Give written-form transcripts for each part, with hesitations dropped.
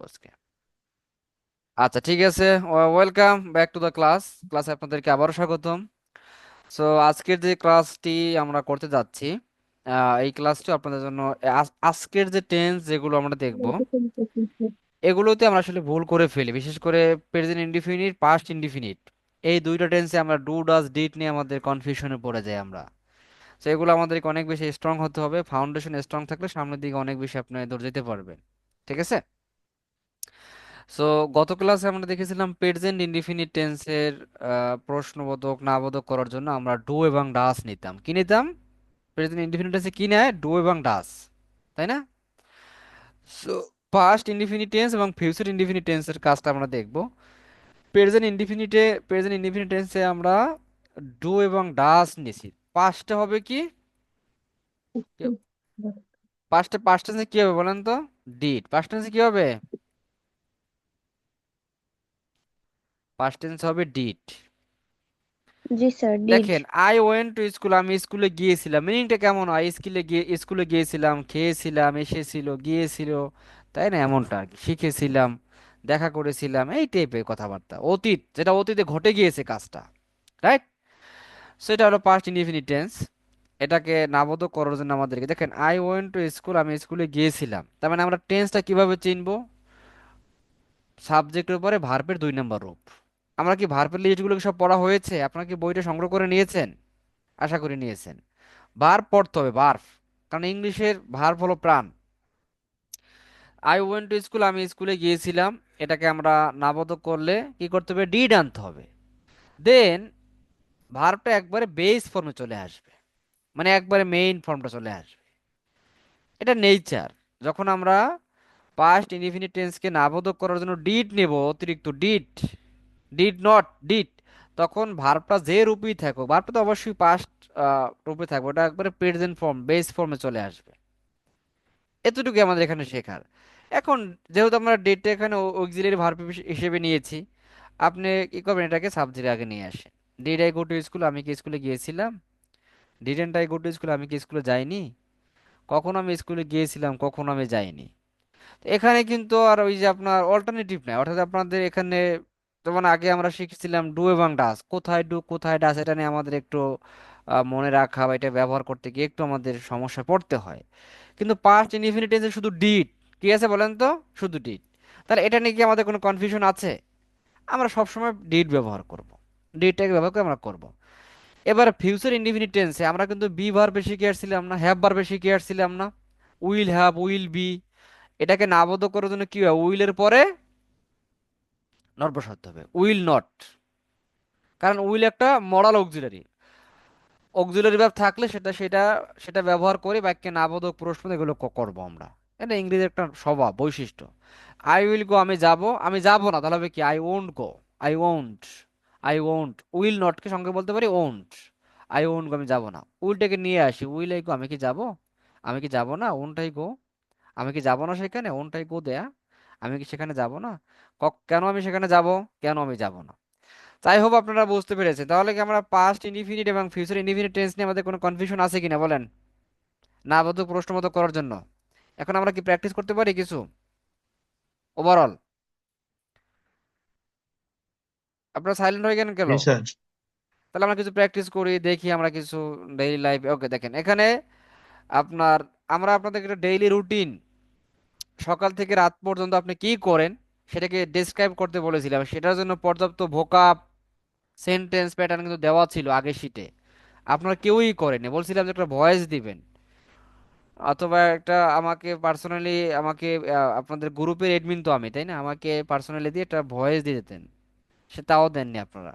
আজকে। আচ্ছা, ঠিক আছে। ওয়েলকাম ব্যাক টু দ্য ক্লাসে আপনাদেরকে আবারও স্বাগতম। সো আজকের যে ক্লাসটি আমরা করতে যাচ্ছি, এই ক্লাসটি আপনাদের জন্য আজকের যে টেন্স যেগুলো আমরা দেখব, এগুলোতে আমরা আসলে ভুল করে ফেলি, বিশেষ করে প্রেজেন্ট ইনডিফিনিট, পাস্ট ইনডিফিনিট। এই দুইটা টেন্সে আমরা ডু ডাজ ডিড নিয়ে আমাদের কনফিউশনে পড়ে যাই আমরা। তো এগুলো আমাদেরকে অনেক বেশি স্ট্রং হতে হবে। ফাউন্ডেশন স্ট্রং থাকলে সামনের দিকে অনেক বেশি আপনি দৌড় যেতে পারবেন। ঠিক আছে। সো গত ক্লাসে আমরা দেখেছিলাম প্রেজেন্ট ইনডিফিনিট টেন্সের প্রশ্নবোধক না বোধক করার জন্য আমরা ডু এবং ডাস নিতাম। কি নিতাম? প্রেজেন্ট ইনডিফিনিট টেন্সে কি নেয়? ডু এবং ডাস, তাই না? সো পাস্ট ইনডিফিনিট টেন্স এবং ফিউচার ইনডিফিনিট টেন্সের কাজটা আমরা দেখব। প্রেজেন্ট ইনডিফিনিট টেন্সে আমরা ডু এবং ডাস নিছি। পাস্টে হবে কি? পাস্টে পাস্ট টেন্সে কি হবে বলেন তো? ডিড। পাস্ট টেন্সে কি হবে? পাস্ট টেন্স হবে ডিড। G sir, did. দেখেন, আই ওয়েন্ট টু স্কুল, আমি স্কুলে গিয়েছিলাম, মিনিংটা কেমন হয়? স্কুলে গিয়েছিলাম, খেয়েছিলাম, এসেছিল, গিয়েছিল, তাই না? এমনটা আর কি। শিখেছিলাম, দেখা করেছিলাম, এই টাইপের কথাবার্তা। অতীত, যেটা অতীতে ঘটে গিয়েছে কাজটা, রাইট? সেটা হলো পাস্ট ইনডিফিনিট টেন্স। এটাকে নাবোধক করার জন্য আমাদেরকে, দেখেন, আই ওয়েন্ট টু স্কুল, আমি স্কুলে গিয়েছিলাম, তার মানে আমরা টেন্সটা কিভাবে চিনবো? সাবজেক্টের উপরে ভার্বের 2 নম্বর রূপ। আমরা কি ভার্বের লিস্টগুলো সব পড়া হয়েছে? আপনারা কি বইটা সংগ্রহ করে নিয়েছেন? আশা করি নিয়েছেন। ভার্ব পড়তে হবে, ভার্ব। কারণ ইংলিশের ভার্ব হলো প্রাণ। আই ওয়েন্ট টু স্কুল, আমি স্কুলে গিয়েছিলাম, এটাকে আমরা নাবোধক করলে কি করতে হবে? ডিড আনতে হবে। দেন ভার্বটা একবারে বেস ফর্মে চলে আসবে, মানে একবারে মেইন ফর্মটা চলে আসবে। এটা নেচার। যখন আমরা পাস্ট ইনডিফিনিট টেন্সকে নাবোধক করার জন্য ডিড নেব, অতিরিক্ত ডিড, ডিড নট, ডিড, তখন ভার্বটা যে রূপেই থাকুক, ভার্বটা তো অবশ্যই পাস্ট রূপে থাকবে, ওটা একবারে প্রেজেন্ট ফর্ম, বেস ফর্মে চলে আসবে। এতটুকু আমাদের এখানে শেখার। এখন যেহেতু আমরা ডেটটা এখানে অক্সিলারি ভার্ব হিসেবে নিয়েছি, আপনি কি করবেন? এটাকে সাবজেক্টের আগে নিয়ে আসেন। Did I go to school, আমি কি স্কুলে গিয়েছিলাম? Didn't I go to school, আমি কি স্কুলে যাইনি? কখন আমি স্কুলে গিয়েছিলাম, কখন আমি যাইনি? তো এখানে কিন্তু আর ওই যে আপনার অল্টারনেটিভ নাই, অর্থাৎ আপনাদের এখানে যেমন আগে আমরা শিখেছিলাম ডু এবং ডাস, কোথায় ডু কোথায় ডাস, এটা নিয়ে আমাদের একটু মনে রাখা বা এটা ব্যবহার করতে গিয়ে একটু আমাদের সমস্যায় পড়তে হয়। কিন্তু পাস্ট ইনডিফিনিট টেন্সে শুধু ডিড কি আছে বলেন তো? শুধু ডিড। তাহলে এটা নিয়ে কি আমাদের কোনো কনফিউশন আছে? আমরা সবসময় ডিড ব্যবহার করব, ডিডটাকে ব্যবহার করে আমরা করব। এবার ফিউচার ইনডিফিনিট টেন্সে আমরা কিন্তু বি ভার্বে শিখে আসছিলাম না, হ্যাভ ভার্বে শিখে আসছিলাম না? Will have, will be. এটাকে নাবোধক করার জন্য কি হয়? উইলের পরে নট বসাতে হবে, উইল নট। কারণ উইল একটা মডাল অক্সিলারি, অক্সিলারি ভার্ব থাকলে সেটা সেটা সেটা ব্যবহার করে বাক্যে নাবোধক প্রশ্ন এগুলো করব আমরা। এটা ইংরেজির একটা স্বভাব, বৈশিষ্ট্য। আই উইল গো, আমি যাব, আমি যাব না, তাহলে হবে কি? I won't go, I won't, I won't. Will not কে সঙ্গে বলতে পারি ওন্ট। আই ওন্ট গো, আমি যাব না। উইলটাকে নিয়ে আসি, উইল আই গো, আমি কি যাব? আমি কি যাব না? ওন্ট আই গো, আমি কি যাব না সেখানে? ওন্ট আই গো দেয়া, আমি কি সেখানে যাব না? কেন আমি সেখানে যাব? কেন আমি যাব না? তাই হোপ আপনারা বুঝতে পেরেছেন। তাহলে কি আমরা পাস্ট ইনডিফিনিট এবং ফিউচার ইনডিফিনিট টেন্স নিয়ে আমাদের কোনো কনফিউশন আছে কিনা বলেন, না বোধক প্রশ্নবোধক করার জন্য? এখন আমরা কি প্র্যাকটিস করতে পারি কিছু ওভারঅল? আপনারা সাইলেন্ট হয়ে গেলেন কেন? জি স্যার। তাহলে আমরা কিছু প্র্যাকটিস করি, দেখি আমরা কিছু ডেইলি লাইফে। ওকে, দেখেন এখানে আপনার, আমরা আপনাদের একটা ডেইলি রুটিন, সকাল থেকে রাত পর্যন্ত আপনি কি করেন সেটাকে ডেসক্রাইব করতে বলেছিলাম। সেটার জন্য পর্যাপ্ত ভোকাব, সেন্টেন্স প্যাটার্ন কিন্তু দেওয়া ছিল আগের শিটে। আপনারা কেউই করেনি, বলছিলাম যে একটা ভয়েস দিবেন, অথবা একটা আমাকে পার্সোনালি, আমাকে আপনাদের গ্রুপের এডমিন তো আমি, তাই না? আমাকে পার্সোনালি দিয়ে একটা ভয়েস দিয়ে দিতেন, সে তাও দেননি আপনারা।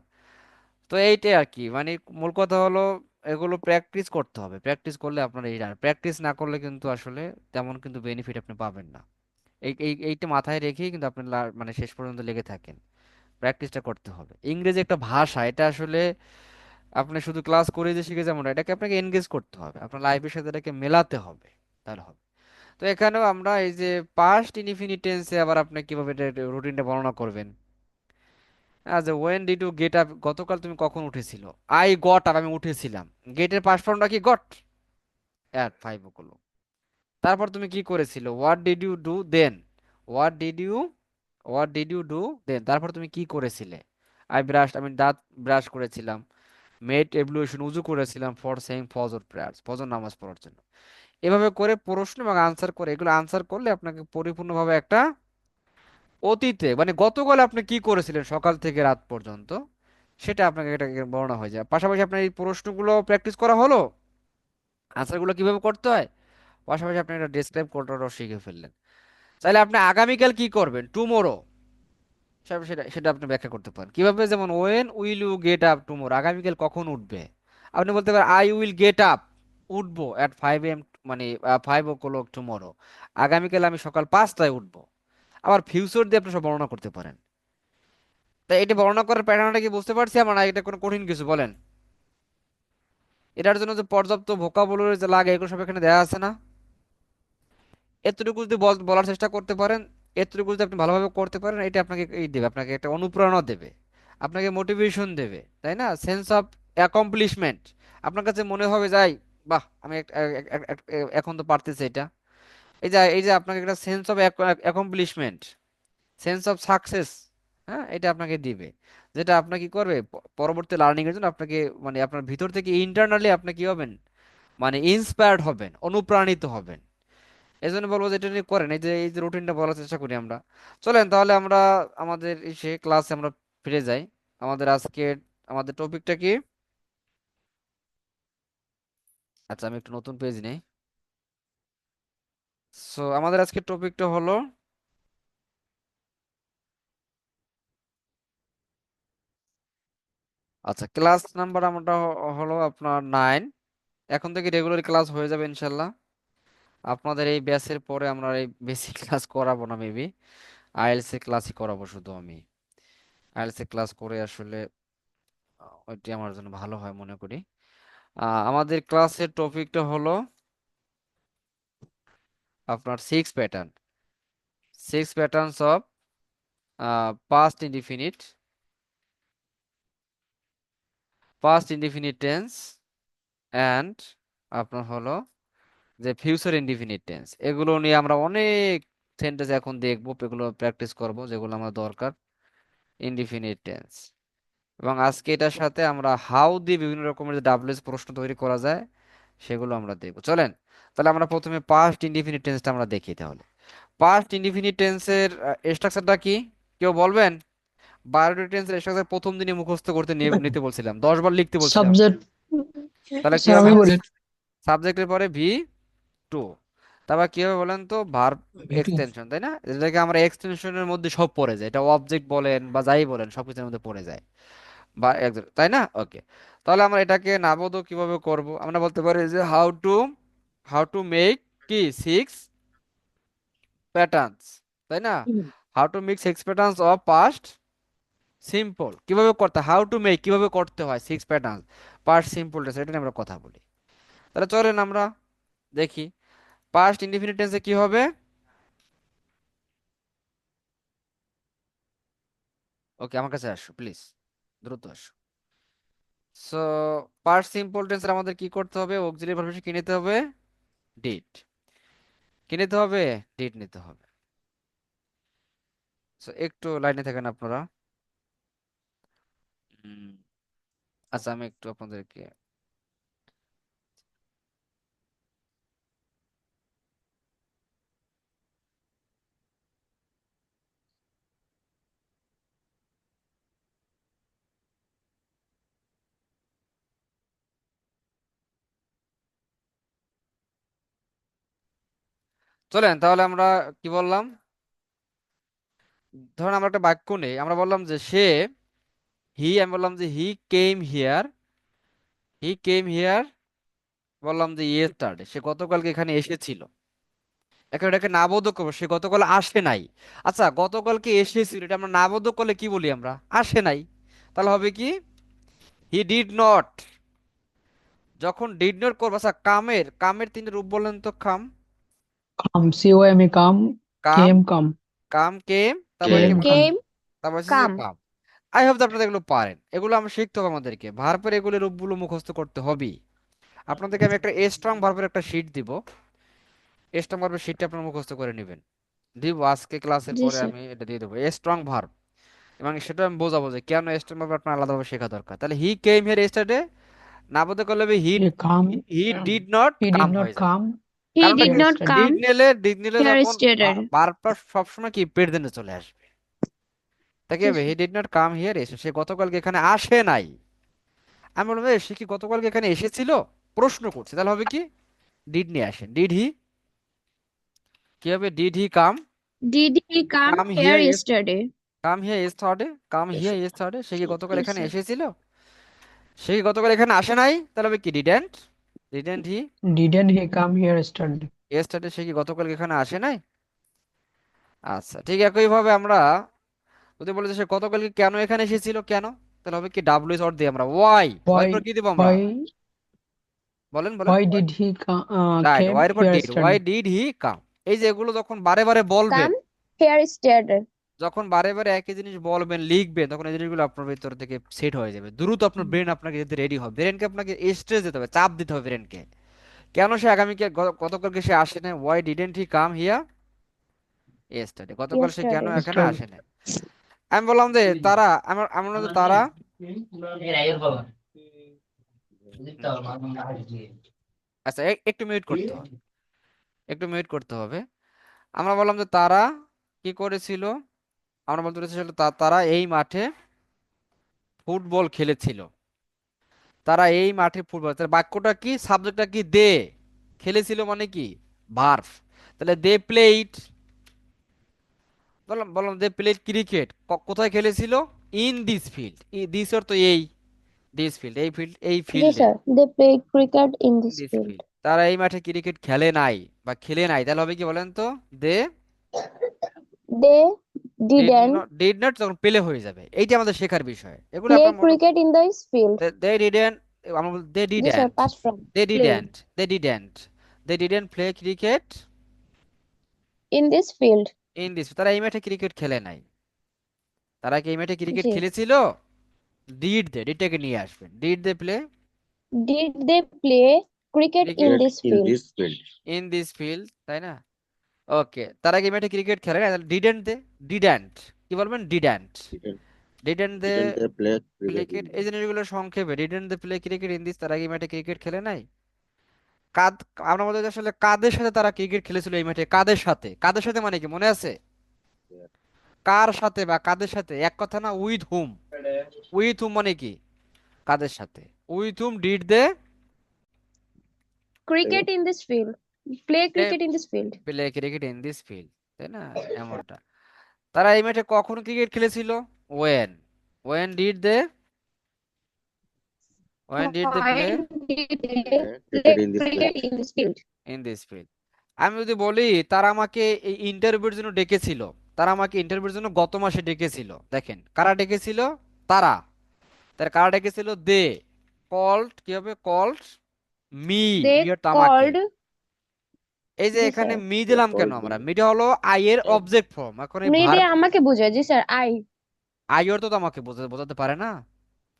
তো এইটাই আর কি, মানে মূল কথা হলো এগুলো প্র্যাকটিস করতে হবে। প্র্যাকটিস করলে আপনারা এই, প্র্যাকটিস না করলে কিন্তু আসলে তেমন কিন্তু বেনিফিট আপনি পাবেন না। এইটা মাথায় রেখেই কিন্তু আপনি মানে শেষ পর্যন্ত লেগে থাকেন। প্র্যাকটিসটা করতে হবে। ইংরেজি একটা ভাষা, এটা আসলে আপনি শুধু ক্লাস করে যে শিখে যেমন, এটাকে আপনাকে এনগেজ করতে হবে, আপনার লাইফের সাথে এটাকে মেলাতে হবে, তাহলে হবে। তো এখানেও আমরা এই যে পাস্ট ইনডিফিনিট টেন্সে আবার আপনি কিভাবে রুটিনটা বর্ণনা করবেন? আজ when did you get up, গতকাল তুমি কখন উঠেছিল? আই গট আপ, আমি উঠেছিলাম। গেটের পাস্ট ফর্মটা কি? গট। At 5 o'clock। তারপর তুমি কি করেছিল? What did you do then? What did you what did you do then, তারপর তুমি কি করেছিলে? আই ব্রাশ, আমি দাঁত ব্রাশ করেছিলাম। মেড এভলিউশন, উজু করেছিলাম। ফর সেইং ফজর প্রেয়ার্স, ফজর নামাজ পড়ার জন্য। এভাবে করে প্রশ্ন এবং আনসার করে, এগুলো আনসার করলে আপনাকে পরিপূর্ণভাবে একটা অতীতে মানে গতকাল আপনি কি করেছিলেন সকাল থেকে রাত পর্যন্ত, সেটা আপনাকে এটা বর্ণনা হয়ে যায়। পাশাপাশি আপনার এই প্রশ্নগুলো প্র্যাকটিস করা হলো, আনসারগুলো কিভাবে করতে হয়, পাশাপাশি আপনি একটা ডেসক্রাইব করাটাও শিখে ফেললেন। তাহলে আপনি আগামীকাল কি করবেন, টুমোরো, সেটা সেটা সেটা আপনি ব্যাখ্যা করতে পারেন কিভাবে। যেমন when will you get up tomorrow, আগামীকাল কখন উঠবে। আপনি বলতে পারেন আই উইল গেট আপ, উঠবো অ্যাট 5 AM, মানে 5 o'clock টুমোরো, আগামীকাল আমি সকাল 5টায় উঠবো। আবার ফিউচার দিয়ে আপনি সব বর্ণনা করতে পারেন। তাই এটা বর্ণনা করার প্যাটার্নটা কি বুঝতে পারছি আমরা, না এটা কোনো কঠিন কিছু বলেন? এটার জন্য যে পর্যাপ্ত ভোকাবুলারি যে লাগে এগুলো সব এখানে দেওয়া আছে না? এতটুকু যদি বলার চেষ্টা করতে পারেন, এতটুকু যদি আপনি ভালোভাবে করতে পারেন, এটা আপনাকে এই দেবে, আপনাকে একটা অনুপ্রেরণা দেবে, আপনাকে মোটিভেশন দেবে, তাই না? সেন্স অফ অ্যাকমপ্লিশমেন্ট, আপনার কাছে মনে হবে যাই, বাহ আমি এখন তো পারতেছি এটা। এই যে আপনাকে একটা sense of accomplishment, sense of success, হ্যাঁ, এটা আপনাকে দিবে, যেটা আপনাকে কি করবে পরবর্তী লার্নিং এর জন্য আপনাকে, মানে আপনার ভিতর থেকে ইন্টারনালি আপনি কি হবেন, মানে ইন্সপায়ার্ড হবেন, অনুপ্রাণিত হবেন। এই জন্য বলবো যে এটা নিয়ে করেন, এই যে রুটিনটা বলার চেষ্টা করি আমরা। চলেন তাহলে আমরা আমাদের সে ক্লাসে আমরা ফিরে যাই। আমাদের আজকে আমাদের টপিকটা কি? আচ্ছা আমি একটু নতুন পেজ নেই। সো আমাদের আজকে টপিকটা হলো, আচ্ছা ক্লাস নাম্বার আমরা হলো আপনার 9। এখন থেকে রেগুলার ক্লাস হয়ে যাবে ইনশাল্লাহ। আপনাদের এই ব্যাচের পরে আমরা এই বেসিক ক্লাস করাবো না মেবি, আইএলসি ক্লাসই করাবো শুধু আমি। আইএলসি ক্লাস করে আসলে ওইটি আমার জন্য ভালো হয় মনে করি। আমাদের ক্লাসের টপিকটা হলো আপনার six patterns of past indefinite tense and আপনার হলো যে ফিউচার ইনডিফিনিট টেন্স। এগুলো নিয়ে আমরা অনেক সেন্টেন্স এখন দেখবো, এগুলো প্র্যাকটিস করব যেগুলো আমার দরকার, ইনডিফিনিট টেন্স। এবং আজকে এটার সাথে আমরা হাউ দিয়ে বিভিন্ন রকমের যে ডাব্লিউএস প্রশ্ন তৈরি করা যায় সেগুলো আমরা দেখবো। চলেন তাহলে আমরা প্রথমে পাস্ট ইনডিফিনিট টেন্সটা আমরা দেখি তাহলে। পাস্ট ইনডিফিনিট টেন্সের স্ট্রাকচারটা কি কেউ বলবেন? বায়োলজি টেন্সের স্ট্রাকচার প্রথম দিনই মুখস্থ করতে নিতে বলছিলাম, 10 বার লিখতে বলছিলাম। সাবজেক্ট। তাহলে কি স্যার হবে? আমি বলি। সাবজেক্টের পরে টু, তারপর কি হবে বলেন তো, ভার্ব ভিটু। এক্সটেনশন, তাই না? যেটাকে আমরা এক্সটেনশনের মধ্যে সব পড়ে যায়, এটা অবজেক্ট বলেন বা যাই বলেন সবকিছুর মধ্যে পড়ে যায়, বা তাই না? ওকে, তাহলে আমরা এটাকে নাবোধক কিভাবে করব, আমরা বলতে পারি যে হাউ টু মেক কি সিক্স প্যাটার্নস, তাই না? How to make six patterns of past simple, কিভাবে করতে, হাউ টু মেক কিভাবে করতে হয় six pattern past simple tense, এটা নিয়ে আমরা কথা বলি। তাহলে চলেন আমরা দেখি পাস্ট ইনডিফিনিট টেন্সে কি হবে। ওকে আমার কাছে আসো প্লিজ, দ্রুত আসো। সো পাস্ট সিম্পল টেন্সের আমাদের কি করতে হবে, অক্সিলারি ভার্ব কি নিতে হবে, ডিড, কি নিতে হবে, ডিড নিতে হবে। সো একটু লাইনে থাকেন আপনারা। হুম, আচ্ছা আমি একটু আপনাদেরকে, চলেন তাহলে আমরা কি বললাম, ধরেন আমরা একটা বাক্য নেই, আমরা বললাম যে সে, আমি বললাম যে হি কেম হিয়ার, বললাম যে ইয়েস্টারডে, সে গতকালকে এখানে এসেছিল। এখন এটাকে নাবোধক করবো, সে গতকাল আসে নাই। আচ্ছা গতকালকে এসেছিল, এটা আমরা নাবোধক করলে কি বলি আমরা, আসে নাই। তাহলে হবে কি, হি ডিড নট। যখন ডিড নট করবো, আচ্ছা কামের কামের তিনটে রূপ বললেন তো, কাম, COM কাম। কাম কেম কাম। কেম, তারপরে কি কেম কাম। কেম তারপর হচ্ছে যে কাম। কাম। আই হোপ আপনারা এগুলো পারেন, এগুলো আমরা শিখতে হবে আমাদেরকে, ভার্বের এগুলো রূপগুলো মুখস্থ করতে হবে। আপনাদেরকে আমি একটা স্ট্রং ভার্বের একটা শিট দিব, স্ট্রং ভার্বের শিটটা আপনারা মুখস্থ করে নেবেন। দিব আজকে ক্লাসের জি পরে স্যার। আমি এটা দিয়ে দেবো, এ স্ট্রং ভার্ব। এবং সেটা আমি বোঝাবো যে কেন এ স্ট্রং ভার্ব আপনার আলাদাভাবে শেখা দরকার। তাহলে হি কেম হিয়ার ইয়েস্টারডে, না বলতে করলে he He come. He did not He come did হয়ে not যাবে। come হি কারণটা ডিড কি, নট yesterday. কাম ডিড নিলে হিয়ার যখন স্টেডার। ভার্বটা সবসময় কি প্রেজেন্টে চলে আসবে। তা কি জি হবে, he sir. Did not come here, এসে সে গতকালকে এখানে আসে নাই। আমি বলবো এ, সে কি গতকালকে এখানে এসেছিল, প্রশ্ন করছে, তাহলে হবে কি ডিড নিয়ে আসেন, ডিড হি, কি হবে did he come, did he come come here here, yesterday? Come here yesterday, come here yesterday, সে কি গতকাল জি এখানে স্যার। এসেছিল, সে কি গতকাল এখানে আসে নাই, তাহলে হবে কি didn't, didn't he Didn't he come here yesterday? Yesterday, সে কি গতকাল এখানে আসে নাই। আচ্ছা ঠিক একই ভাবে আমরা যদি বলি যে সে গতকালকে কেন এখানে এসেছিল, কেন, তাহলে হবে কি ডাব্লিউ এস অর দিয়ে আমরা ওয়াই, ওয়াই পর Why? কি দিব আমরা, Why? বলেন বলেন, Why did he right, came why এর পর here did, why yesterday? Did he come. এই যে এগুলো যখন বারে বারে বলবেন, কাম হিয়ার স্টেডার। যখন বারে বারে একই জিনিস বলবেন লিখবেন, তখন এই জিনিসগুলো আপনার ভিতর থেকে সেট হয়ে যাবে দ্রুত। আপনার ব্রেন আপনাকে যদি রেডি হবে, ব্রেনকে আপনাকে স্ট্রেস দিতে হবে, চাপ দিতে হবে ব্রেনকে, কেন সে আগামীকে গতকালকে সে আসে না, why didn't he come here yesterday, গতকাল সে কেন ইয়েস্টারডে। এখানে Yesterday. আসে না। আমি বললাম যে তারা, আমার আমি বললাম যে তারা, আচ্ছা একটু মিউট করতে হবে, একটু মিউট করতে হবে। আমরা বললাম যে তারা কি করেছিল, আমরা বলতে চাইছিলাম তারা এই মাঠে ফুটবল খেলেছিল, তারা এই মাঠে ফুটবল, তাহলে বাক্যটা কি, সাবজেক্টটা কি, দে, খেলেছিল মানে কি ভার্ব, তাহলে দে প্লেইড, বললাম বললাম দে প্লেইড ক্রিকেট, কোথায় খেলেছিল, ইন দিস ফিল্ড, দিস অর্থ এই, দিস ফিল্ড এই ফিল্ড, এই জি ফিল্ডে, sir. They play cricket in in this this field. Field, তারা এই মাঠে ক্রিকেট খেলে নাই বা খেলে নাই, তাহলে হবে কি বলেন তো, they they did didn't not, did not তখন পেলে হয়ে যাবে, এইটা আমাদের শেখার বিষয়, এগুলো প্লে আপনার মনে, cricket in this field. They didn't, আমরা দে জি sir, didn't, past form. They played didn't, they didn't, they didn't play cricket in this field. In this, তারা এই মাঠে ক্রিকেট খেলে নাই, তারা কি এই মাঠে ক্রিকেট জি। খেলেছিল, ডিড দে, ডিডটাকে নিয়ে আসবেন, did they play did they play cricket in cricket this in field? this field. In this field, তাই না, ওকে, তারা কি এই মাঠে ক্রিকেট খেলে না, ডিডেন্ট দে, ডিডেন্ট, কি বলবেন didn't, Didn't, didn't they didn't they play cricket cricket, in এই this? জিনিসগুলো সংক্ষেপে, didn't they play cricket in this, তারা কি এই মাঠে ক্রিকেট খেলে নাই, কাদ, আমরা বলতে চাই আসলে কাদের সাথে তারা ক্রিকেট খেলেছিল এই মাঠে, কাদের সাথে, কাদের সাথে মানে কি মনে আছে, Yeah. কার সাথে বা কাদের সাথে, এক কথা না, উইথ হুম, উইথ হুম মানে কি কাদের সাথে, with whom did they cricket in this field. Play cricket in this field. Play cricket in this field, তাই না, এমনটা। তারা এই মাঠে কখন ক্রিকেট খেলেছিল, when, when did they, when did they play When did they Play play cricket in this cricket field. in this field? In this field. আমি যদি বলি তারা আমাকে এই ইন্টারভিউর জন্য ডেকেছিল, তারা আমাকে ইন্টারভিউর জন্য গত মাসে ডেকেছিল, দেখেন কারা ডেকেছিল, তারা, তারা কারা ডেকেছিল, দে কল্ড, কি হবে কল্ড মি, মি They অর্থ আমাকে, called, এই যে জি এখানে স্যার। মি They দিলাম কেন called আমরা, me. মিটা হলো আই এর অবজেক্ট ফর্ম, এখন এই মৃদে ভার্ব, আমাকে বোঝায়, জি স্যার। আই। আই অর্থ তো আমাকে বোঝাতে বোঝাতে পারে না,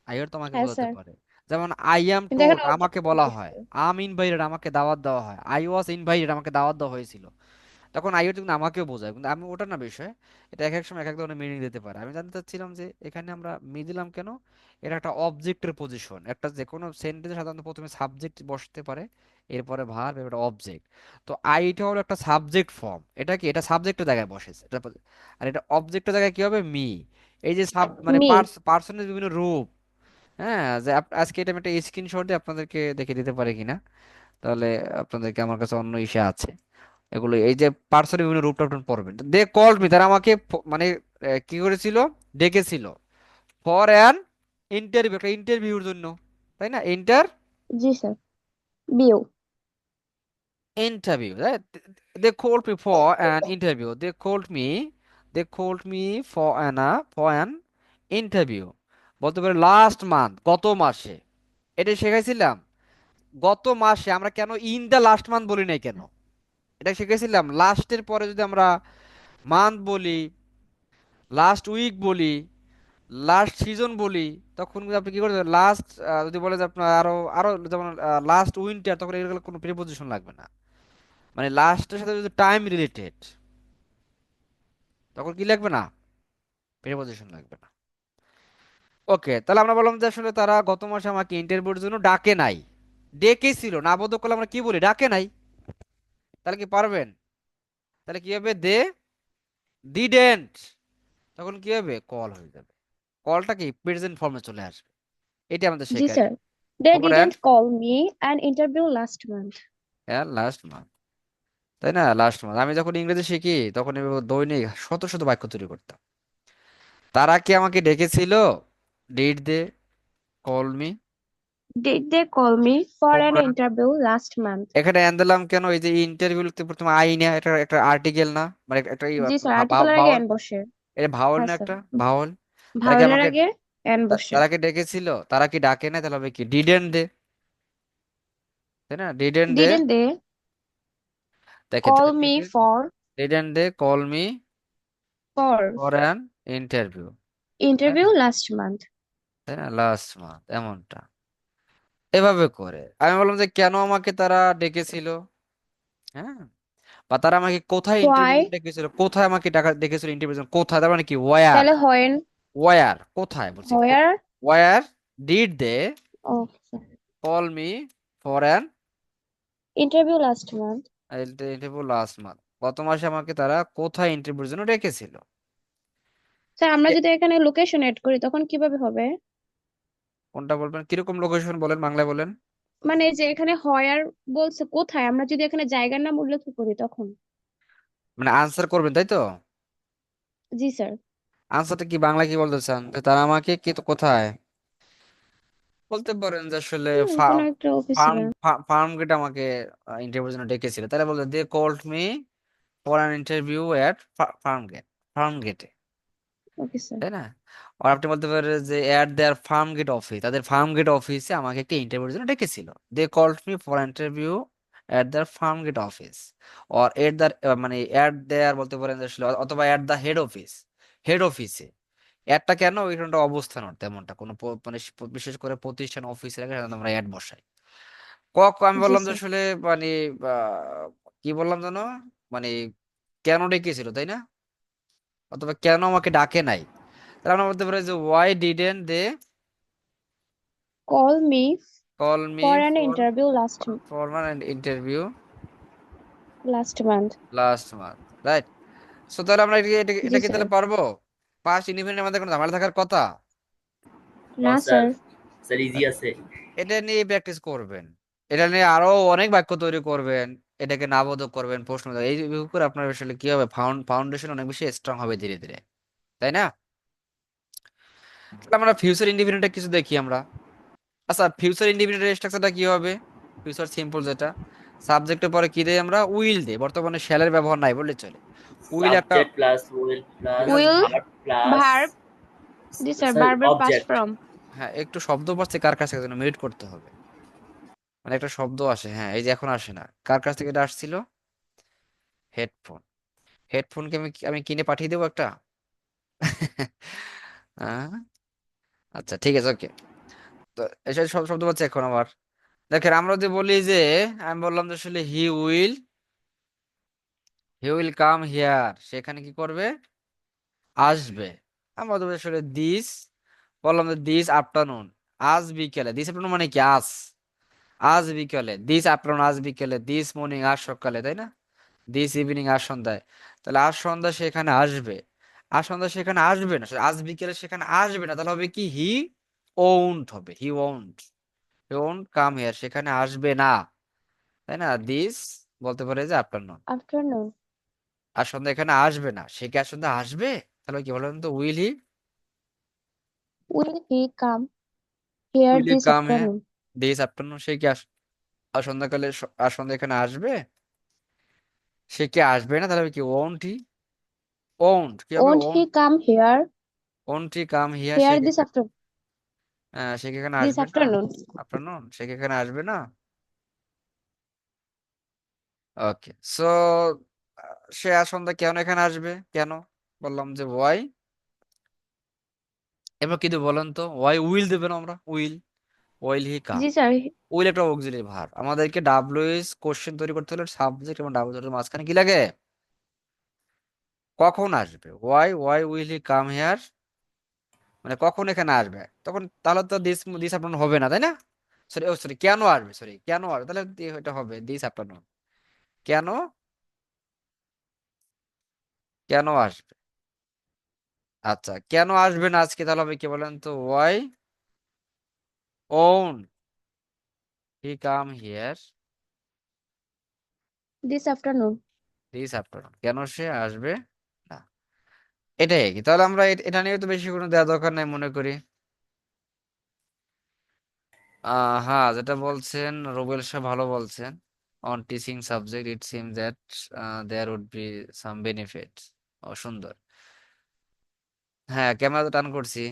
আই অর্থ আমাকে হ্যাঁ বোঝাতে স্যার। পারে, যেমন আই অ্যাম কিন্তু টোল্ড এখানে আমাকে অবজেক্ট বলা হয়, বুঝতে। আম ইনভাইটেড আমাকে দাওয়াত দেওয়া হয়, আই ওয়াজ ইনভাইটেড আমাকে দাওয়াত দেওয়া হয়েছিল, তখন আইও কিন্তু আমাকেও বোঝায়, কিন্তু আমি ওটা না বিষয়, এটা এক এক সময় এক এক ধরনের মিনিং দিতে পারে। আমি জানতে চাচ্ছিলাম যে এখানে আমরা মি দিলাম কেন, এটা একটা অবজেক্টের পজিশন, একটা যে কোনো সেন্টেন্সে সাধারণত প্রথমে সাবজেক্ট বসতে পারে, এরপরে ভার্ব, এবার অবজেক্ট। তো আইটা হলো একটা সাবজেক্ট ফর্ম, এটা কি, এটা সাবজেক্টের জায়গায় বসেছে এটা, আর এটা অবজেক্টের জায়গায় কি হবে, মি। এই যে সাব মানে মি। পার্সনের বিভিন্ন রূপ, হ্যাঁ, যে আজকে এটা আমি একটা স্ক্রিনশট দিয়ে আপনাদেরকে দেখে দিতে পারি কিনা, তাহলে আপনাদেরকে, আমার কাছে অন্য ইসে আছে এগুলো, এই যে পার্সনের বিভিন্ন রূপ টাপ পড়বেন, দে কল্ড মি, তারা আমাকে মানে কি করেছিল, ডেকেছিল, ফর অ্যান ইন্টারভিউ, একটা ইন্টারভিউর জন্য, তাই না, জি স্যার। বিউ। Interview, they called me for an interview, they called me for an interview, বলতে পারে লাস্ট মান্থ, গত মাসে, এটা শেখাইছিলাম, গত মাসে আমরা কেন ইন দা লাস্ট মান্থ বলি নাই কেন, এটা শিখেছিলাম, লাস্টের পরে যদি আমরা মান্থ বলি, লাস্ট উইক বলি, লাস্ট সিজন বলি, তখন কিন্তু আপনি কি করবেন, লাস্ট যদি বলে যে আপনার আরো আরো, যেমন লাস্ট উইন্টার, তখন এগুলো কোনো প্রিপোজিশন লাগবে না, মানে লাস্টের সাথে যদি টাইম রিলেটেড, তখন কি লাগবে না, প্রিপজিশন লাগবে না। ওকে, তাহলে আমরা বললাম যে আসলে তারা গত মাসে আমাকে ইন্টারভিউর জন্য ডাকে নাই, ডেকেছিল না, বোধ করলে আমরা কি বলি, ডাকে নাই। তাহলে কি পারবেন? তাহলে কি হবে, দে ডিডেন্ট, তখন কি হবে, কল হয়ে যাবে। কলটা কি প্রেজেন্ট ফর্মে চলে আসবে, এটা আমাদের জি শেখায়। স্যার, they খবর didn't call me an interview last month. হ্যাঁ লাস্ট মান্থ, তাই না, লাস্ট মান্থ। আমি যখন ইংরেজি শিখি তখন এভাবে দৈনিক শত শত বাক্য তৈরি করতাম। তারা কি আমাকে ডেকেছিল, did they call me, Did they call me for an interview last month? এখানে এন দিলাম কেন, এই যে ইন্টারভিউ লিখতে প্রথমে আই না, এটা একটা আর্টিকেল না, মানে একটা জি স্যার, আর্টিকেলের আগে ভাওয়াল, এন বসে। এটা ভাওয়াল হ্যাঁ না, স্যার, একটা ভাওয়াল। তারা কি ভাওয়েলের আমাকে, আগে এন বসে। তারা কি ডেকেছিল, তারা কি ডাকে না, তাহলে হবে কি ডিডেন্ট দে, তাই না, ডিডেন্ট দে। Didn't they দেখেন call me didn't they call me for for an interview, তাই interview না, last month? তাই না, লাস্ট মান্থ, এমনটা এভাবে করে। আমি বললাম যে কেন আমাকে তারা ডেকেছিল, হ্যাঁ, বা তারা আমাকে কোথায় ইন্টারভিউ Why? ডেকেছিল, কোথায় আমাকে টাকা ডেকেছিল ইন্টারভিউ, কোথায়, তার মানে কি ওয়ার, তাহলে when, ওয়ার কোথায় বলছি, where? Where did they Oh, sir. Call me for an Interview last month. Interview last month, গত মাসে আমাকে তারা কোথায় ইন্টারভিউর জন্য ডেকেছিল। স্যার, আমরা এ- যদি এখানে লোকেশন এড করি তখন কিভাবে হবে? কোনটা বলবেন, কিরকম লোকেশন বলেন, বাংলায় বলেন। মানে এই যে এখানে হোয়ার বলছে কোথায়, আমরা যদি এখানে জায়গার নাম উল্লেখ করি তখন? মানে আনসার করবেন তাই তো, জি স্যার। আনসারটা কি বাংলা কি বলতে চান, যে তারা আমাকে কি তো কোথায় বলতে পারেন, যে আসলে কোনো একটা অফিসে। ফার্ম ফার্ম গেট আমাকে ইন্টারভিউর জন্য ডেকেছিল, তাহলে বলতে they called me for an interview at Farmgate, ফার্ম গেটে, ওকে স্যার। তাই না। আর আপনি বলতে পারেন যে at their Farmgate office, তাদের ফার্ম গেট অফিসে আমাকে একটা ইন্টারভিউর জন্য ডেকেছিল, they called me for interview at their Farmgate office. Or at the, মানে এট দেয়ার বলতে পারেন যে আসলে, অথবা at the head office, head অফিসে। অ্যাডটা কেন, ওইখানটা অবস্থান অর্থে, তেমনটা কোনো মানে বিশেষ করে প্রতিষ্ঠান অফিসের আগে সাধারণত আমরা অ্যাড বসাই। আমি জি বললাম যে স্যার। আসলে মানে কি বললাম যেন, মানে কেন ডেকেছিল তাই না, অথবা কেন আমাকে ডাকে নাই। তাহলে আমরা বলতে পারি যে why didn't they Call me call me for an for interview for an interview last month. Last month, right. So তাহলে আমরা এটা জি কি স্যার। তাহলে পারবো, পাস্ট ইনডিফিনিট আমাদের কোনো ঝামেলা থাকার কথা। না No, sir. sir. Sir, easy আছে। এটা নিয়ে প্র্যাকটিস করবেন, এটা নিয়ে আরো অনেক বাক্য তৈরি করবেন, এটাকে নাবোধক করবেন, প্রশ্ন এই উপর আপনার আসলে কি হবে, ফাউন্ডেশন অনেক বেশি স্ট্রং হবে ধীরে ধীরে, তাই না। তাহলে আমরা ফিউচার ইন্ডিপেন্ডেন্ট কিছু দেখি আমরা। আচ্ছা, ফিউচার ইন্ডিপেন্ডেন্ট স্ট্রাকচারটা কি হবে, ফিউচার সিম্পল যেটা, সাবজেক্টের পরে কি দেয় আমরা, উইল দেই, বর্তমানে শ্যালের ব্যবহার নাই বললে চলে। উইল একটা, Subject plus will plus এটা Will, verb plus verb. G sir, sir ভার্বের past object. form. হ্যাঁ একটু শব্দ পাচ্ছে কার কাছ থেকে যেন মিউট করতে হবে, মানে একটা শব্দ আসে, হ্যাঁ এই যে এখন আসে না, কার কাছ থেকে এটা আসছিল, হেডফোন, হেডফোনকে আমি কিনে পাঠিয়ে দেবো একটা। আহ, আচ্ছা ঠিক আছে, ওকে। তো এসব সব শব্দ পাচ্ছে এখন আবার। দেখেন আমরা যদি বলি যে, আমি বললাম যে আসলে হি উইল কাম হিয়ার, সেখানে কি করবে, আসবে। আমরা তো আসলে দিস, বললাম যে দিস আফটারনুন, আজ বিকেলে, দিস আফটারনুন মানে কি, আজ বিকেলে, দিস আফটারনুন আজ বিকেলে, দিস মর্নিং আজ সকালে, তাই না, দিস ইভিনিং আজ সন্ধ্যায়। তাহলে আজ সন্ধ্যা সেখানে আসবে, আজ সন্ধ্যা সেখানে আসবে না, আজ বিকেলে সেখানে আসবে না, তাহলে হবে কি, ওন্ট হবে, হি ওন্ট কাম হিয়ার, সেখানে আসবে না, তাই না। দিস বলতে পারে যে আফটারনুন, Afternoon. আর সন্ধ্যা এখানে আসবে না, সে কি আর সন্ধ্যা আসবে, তাহলে কি বলেন তো, Will he come here will he this come here afternoon? This afternoon, সে কি আর সন্ধ্যাকালে আর সন্ধ্যা এখানে আসবে, সে কি আসবে না, তাহলে হবে কি, ওন্ট কি হবে, Won't he come here won't he come here, here this afternoon? সে কি এখানে This আসবে না, afternoon. আফটারনুন, সে কি এখানে আসবে না। ওকে, সো সে আর সন্ধ্যা কেন এখানে আসবে, কেন, বললাম যে ওয়াই, এবার কি দেবো বলেন তো, ওয়াই উইল দেবে না, আমরা উইল হি কাম, জি স্যার। উইল একটা অক্সিলারি ভার্ব, আমাদেরকে ডাব্লিউএস কোশ্চেন তৈরি করতে হলে সাবজেক্ট এবং ডাব্লিউ এর মাঝখানে কি লাগে, কখন আসবে, why will he come here, মানে কখন এখানে আসবে, তখন তাহলে তো দিস দিস আফটারনুন হবে না, তাই না? সরি, ও সরি, কেন আসবে, সরি কেন আসবে, তাহলে এটা হবে দিস আফটারনুন। কেন, কেন আসবে? আচ্ছা, কেন আসবে না আজকে, তাহলে হবে কি বলেন তো, why won't he come here this afternoon. This afternoon, কেন সে আসবে না। এটাই কি, তাহলে আমরা এটা নিয়ে তো বেশি কোনো দেওয়া দরকার নাই মনে করি। হ্যাঁ, যেটা বলছেন রুবেল সাহেব ভালো বলছেন, on teaching subject it seem that there would be some benefit. ও সুন্দর। হ্যাঁ, ক্যামেরা তো টান করছি,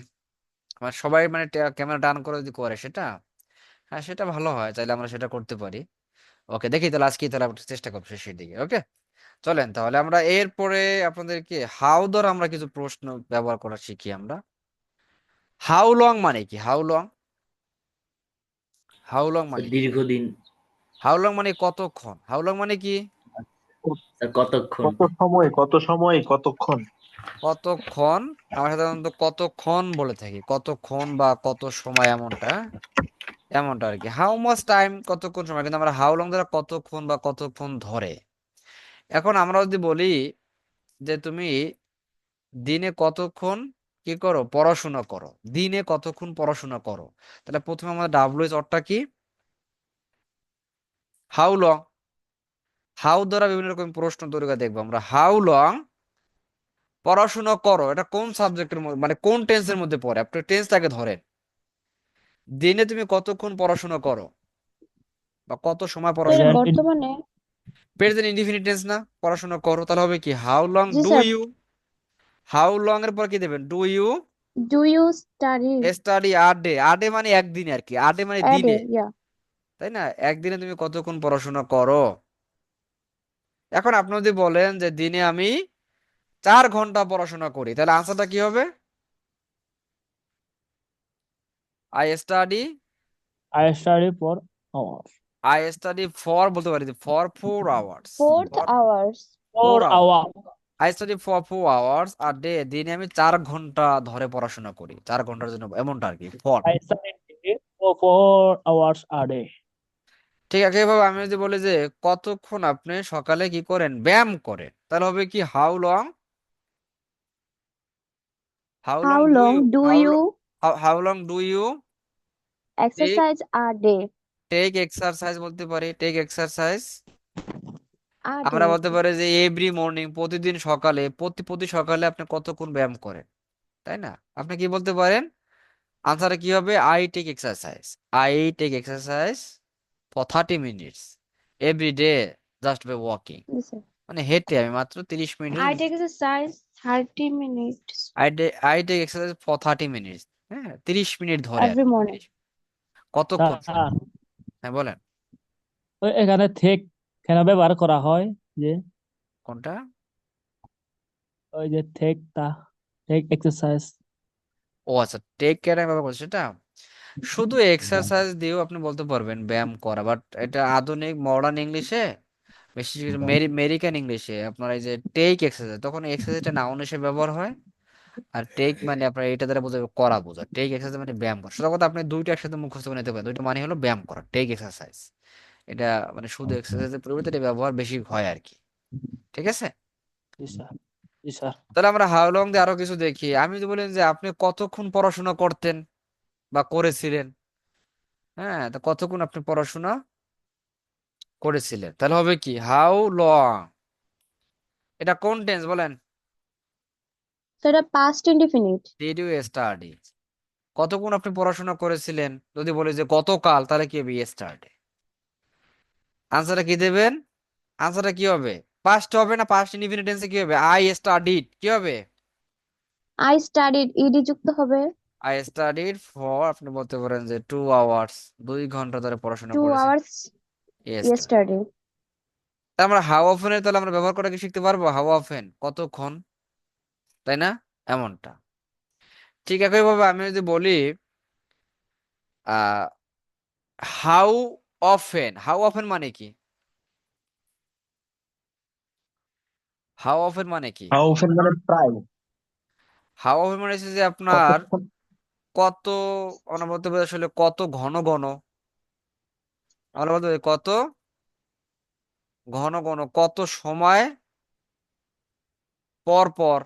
আমার সবাই মানে ক্যামেরা টান করে যদি করে সেটা, হ্যাঁ সেটা ভালো হয়, চাইলে আমরা সেটা করতে পারি। ওকে, দেখি তাহলে আজকে তাহলে আমরা চেষ্টা করবো শেষের দিকে। ওকে, চলেন তাহলে আমরা এরপরে আপনাদেরকে হাউ ধর আমরা কিছু প্রশ্ন ব্যবহার করা শিখি আমরা। হাউ লং মানে কি, how long, how long sir মানে কি, দীর্ঘদিন। হাউ লং মানে কতক্ষণ, হাউ লং মানে কি, স্যার কতক্ষণ। কত সময়, কত সময়, কতক্ষণ? কতক্ষণ। আমরা সাধারণত কতক্ষণ বলে থাকি, কতক্ষণ বা কত সময়, এমনটা এমনটা আর কি। হাউ মাচ টাইম, কতক্ষণ সময়, কিন্তু আমরা হাউ লং দ্বারা কতক্ষণ বা কতক্ষণ ধরে। এখন আমরা যদি বলি যে তুমি দিনে কতক্ষণ কি করো, পড়াশোনা করো, দিনে কতক্ষণ পড়াশোনা করো, তাহলে প্রথমে আমাদের ডাব্লিউএইচ অর্থটা কি, হাউ লং। হাউ দ্বারা বিভিন্ন রকম প্রশ্ন তৈরি করে দেখবো আমরা। হাউ লং পড়াশোনা করো, এটা কোন সাবজেক্টের মধ্যে, মানে কোন টেন্সের মধ্যে পড়ে, আপনি টেন্সটাকে ধরেন। দিনে তুমি কতক্ষণ পড়াশোনা করো বা কত সময় তো এটা পড়াশোনা করো। Present বর্তমানে। প্রেজেন্ট ইনডিফিনিট টেন্স না, পড়াশোনা করো, তাহলে হবে কি হাউ লং জি do sir. You, how long এর পর কি দেবেন, do you do you study study day, day মানে একদিনে আর কি, ডে মানে এ ডে? দিনে, ইয়া। তাই না, একদিনে তুমি কতক্ষণ পড়াশোনা করো। এখন আপনি যদি বলেন যে দিনে আমি 4 ঘন্টা পড়াশোনা করি, তাহলে আনসারটা কি হবে, I study, I study for hours. I study for বলতে পারি, for 4 hours, 4 hours। Four 4 hour hours. I study for 4 hours আর ডে, দিনে আমি 4 ঘন্টা ধরে পড়াশোনা করি, 4 ঘন্টার জন্য, এমনটা আর কি, for. I study for 4 hours a day. ঠিক আছে, এভাবে আমি যদি বলি যে কতক্ষণ আপনি সকালে কি করেন, ব্যায়াম করেন, তাহলে হবে কি how long, how long how do long you, do how you how long do you take, exercise a day? Take exercise বলতে পারি, টেক এক্সারসাইজ। A day. আমরা বলতে পারি যে এভরি মর্নিং, প্রতিদিন সকালে, প্রতি প্রতি সকালে আপনি কতক্ষণ ব্যায়াম করেন, তাই না? আপনি কি বলতে পারেন, আনসারে কি হবে, I take exercise, I take exercise for 30 minutes every day, just by walking, জি স্যার। মানে হেঁটে আমি মাত্র 30 minute. I take exercise 30 minutes I take exercise for 30 minutes, হ্যাঁ 30 মিনিট ধরে আর এভরি কি, মর্নিং। কতক্ষণ সময়। স্যার, হ্যাঁ বলেন, এখানে থেকে কেন ব্যবহার করা হয়? যে কোনটা? ওই যে টেক এক্সারসাইজ। ও আচ্ছা, টেক কেয়ার ব্যাপার করছে সেটা। শুধু এক্সারসাইজ দিয়েও আপনি বলতে পারবেন ব্যায়াম করা, বাট এটা আধুনিক মডার্ন ইংলিশে, বিশেষ করে আমেরিকান ইংলিশে আপনার এই যে টেক এক্সারসাইজ, তখন এক্সারসাইজটা নাউন হিসেবে ব্যবহার হয়। আর টেক মানে আপনার এটা দ্বারা বোঝাবে করা, বোঝা, টেক এক্সারসাইজ মানে ব্যায়াম করা। সেটা কথা আপনি দুইটা একসাথে মুখস্থ করে নিতে পারেন, দুইটা মানে হলো ব্যায়াম করা, টেক এক্সারসাইজ। এটা মানে শুধু এক্সারসাইজের পরিবর্তে এটা ব্যবহার বেশি হয় আর কি। ঠিক আছে, জি স্যার, জি স্যার। তাহলে আমরা হাউ লং দিয়ে আরো কিছু দেখি। আমি যদি বলেন যে আপনি কতক্ষণ পড়াশোনা করতেন বা করেছিলেন, হ্যাঁ তো কতক্ষণ আপনি পড়াশোনা করেছিলেন, তাহলে হবে কি হাউ লং, এটা কোন টেন্স বলেন, সেটা past indefinite. Did you study, কতক্ষণ আপনি পড়াশোনা করেছিলেন। যদি বলি যে গতকাল, তাহলে কি হবে, ইয়েস্টারডে। আনসারটা কি দেবেন, আনসারটা কি হবে, পাস্ট হবে না, পাস্ট ইনডিফিনিট টেন্সে কি হবে, আই স্টাডিড, কি হবে, আই স্টাডিড ইডি যুক্ত হবে। আই স্টাডিড ফর, আপনি বলতে পারেন যে 2 আওয়ার্স, 2 ঘন্টা ধরে পড়াশোনা টু করেছি, আওয়ার্স ইয়েস্টারডে। ইয়েস্টারডে। তা আমরা হাউ অফেন এর তাহলে আমরা ব্যবহার করা কি শিখতে পারবো, হাউ অফেন কতক্ষণ, তাই না, এমনটা। ঠিক একইভাবে আমি যদি বলি আহ হাউ অফেন, হাউ অফেন মানে কি, হাউ অফেন মানে কি? হাউ অফেন মানে প্রায় হাউ অফেন মানে হচ্ছে যে আপনার কতক্ষণ। কত, আমরা বলতে পারি আসলে কত ঘন ঘন, আমরা বলতে পারি কত ঘন ঘন, কত সময় পর পর,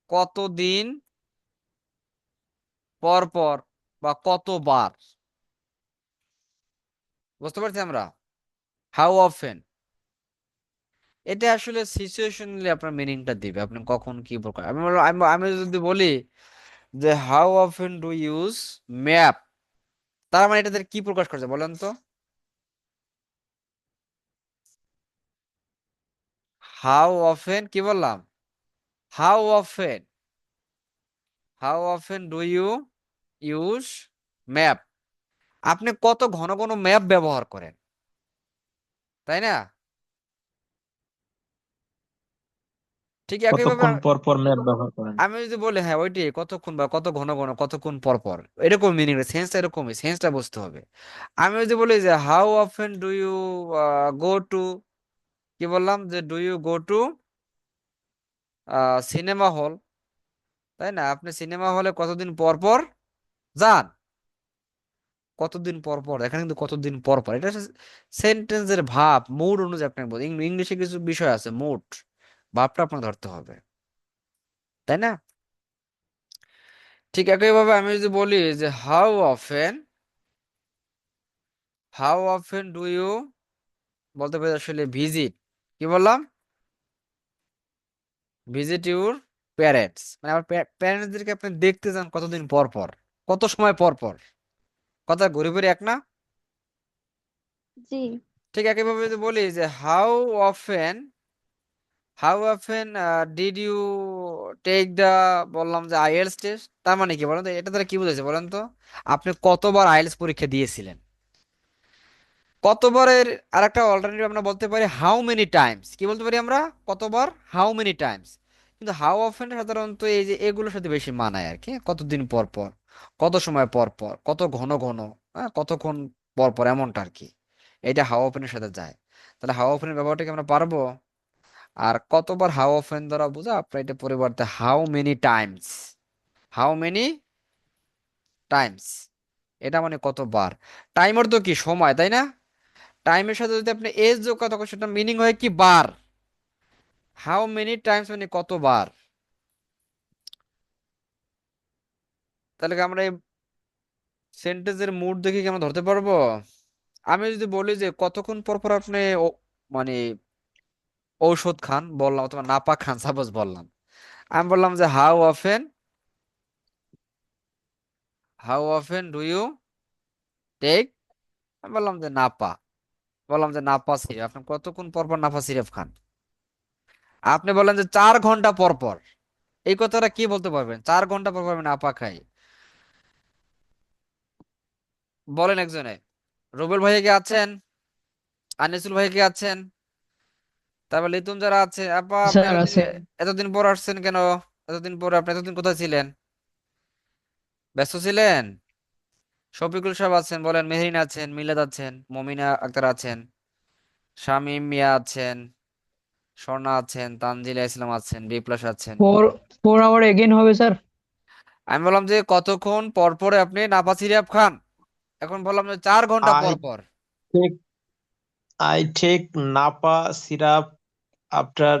কত দিন পর পর, বা কতবার। বুঝতে পারছি আমরা? হাউ অফেন এটা আসলে সিচুয়েশনালি আপনার মিনিংটা দিবে, আপনি কখন কি প্রকার। আমি যদি বলি যে how often do use map, তার মানে এটাতে কি প্রকাশ করছে বলেন তো? হাউ অফেন কি বললাম? How often, how often do you use map, আপনি কত ঘন ঘন ম্যাপ ব্যবহার করেন, তাই না? ঠিক একইভাবে কতক্ষণ পর পর ম্যাপ ব্যবহার করেন? আমি যদি বলি হ্যাঁ ওইটাই, কতক্ষণ বা কত ঘন ঘন, কতক্ষণ পর পর, এরকম মিনিং, সেন্সটা এরকমই, সেন্সটা বুঝতে হবে। আমি যদি বলি যে how often do you go to, কি বললাম যে do you go to cinema hall, তাই না? আপনি সিনেমা হলে কতদিন পর পর যান, কতদিন পর পর, এখানে কিন্তু কতদিন পর পর, এটা সেন্টেন্সের ভাব মুড অনুযায়ী আপনাকে বলতে, ইংলিশে কিছু বিষয় আছে মুড, ভাবটা আপনাকে ধরতে হবে, তাই না? ঠিক একইভাবে আমি যদি বলি যে হাউ অফেন ডু ইউ, বলতে পারি আসলে ভিজিট, কি বললাম, ভিজিট ইউর প্যারেন্টস, মানে আমার প্যারেন্টসদেরকে আপনি দেখতে যান কতদিন পর পর, কত সময় পর পর, কথা ঘুরে ফিরে এক না? জি। ঠিক একইভাবে যদি বলি যে often how often did you take the, বললাম যে আইএলটিএস টেস্ট, তার মানে কি বলেন তো, এটা দ্বারা কি বুঝাইছে বলেন তো? আপনি কতবার আইএলটিএস পরীক্ষা দিয়েছিলেন, কতবারের। আর একটা অল্টারনেটিভ আমরা বলতে পারি হাউ মেনি টাইমস, কি বলতে পারি আমরা, কতবার, হাউ মেনি টাইমস। কিন্তু হাউ অফেন সাধারণত এই যে এগুলোর সাথে বেশি মানায় আর কি, কতদিন পর পর, কত সময় পর পর, কত ঘন ঘন, হ্যাঁ কতক্ষণ পর পর, এমনটা আর কি। এটা হাউ অফেনের সাথে যায়। তাহলে হাউ অফেনের ব্যবহারটাকে আমরা পারবো। আর কতবার হাউ অফেন দ্বারা বোঝা, আপনার এটা পরিবর্তে how many Times, how many Times, এটা মানে কতবার। টাইমার তো কি সময়, তাই না? টাইমের সাথে যদি আপনি এজ যোগ করেন তখন সেটা মিনিং হয় কি বার। হাউ মেনি টাইমস মানে কতবার। তাহলে কি আমরা এই সেন্টেন্সের মুড দেখে কি আমরা ধরতে পারবো? আমি যদি বলি যে কতক্ষণ পর পর আপনি মানে ঔষধ খান, বললাম, অথবা নাপা খান, সাপোজ বললাম, আমি বললাম যে how often do you take, আমি বললাম যে নাপা, বললাম যে নাপা সিরাপ, আপনি কতক্ষণ পর পর নাপা সিরাপ খান? আপনি বললেন যে 4 ঘন্টা পর পর, এই কথাটা কি বলতে পারবেন, 4 ঘন্টা পর পর আমি নাপা খাই? বলেন একজনে। রুবেল ভাই কি আছেন? আনিসুল ভাই কি আছেন? তারপর লিটন যারা আছে, আপা আপনি স্যার এতদিন আছে। এতদিন পর আসছেন কেন? এতদিন পর, আপনি এতদিন কোথায় ছিলেন? ব্যস্ত ছিলেন? শফিকুল সাহেব আছেন, বলেন। মেহরিন আছেন, মিলাদ আছেন, মমিনা আক্তার আছেন, শামীম মিয়া আছেন, স্বর্ণা আছেন, তানজিলা ইসলাম আছেন, বিপ্লাস আছেন। 4 4 আওয়ার এগেন হবে স্যার। আমি বললাম যে কতক্ষণ পর পরে আপনি নাপা সিরাপ খান, এখন বললাম যে 4 ঘন্টা আই পর পর। Take I take Napa syrup after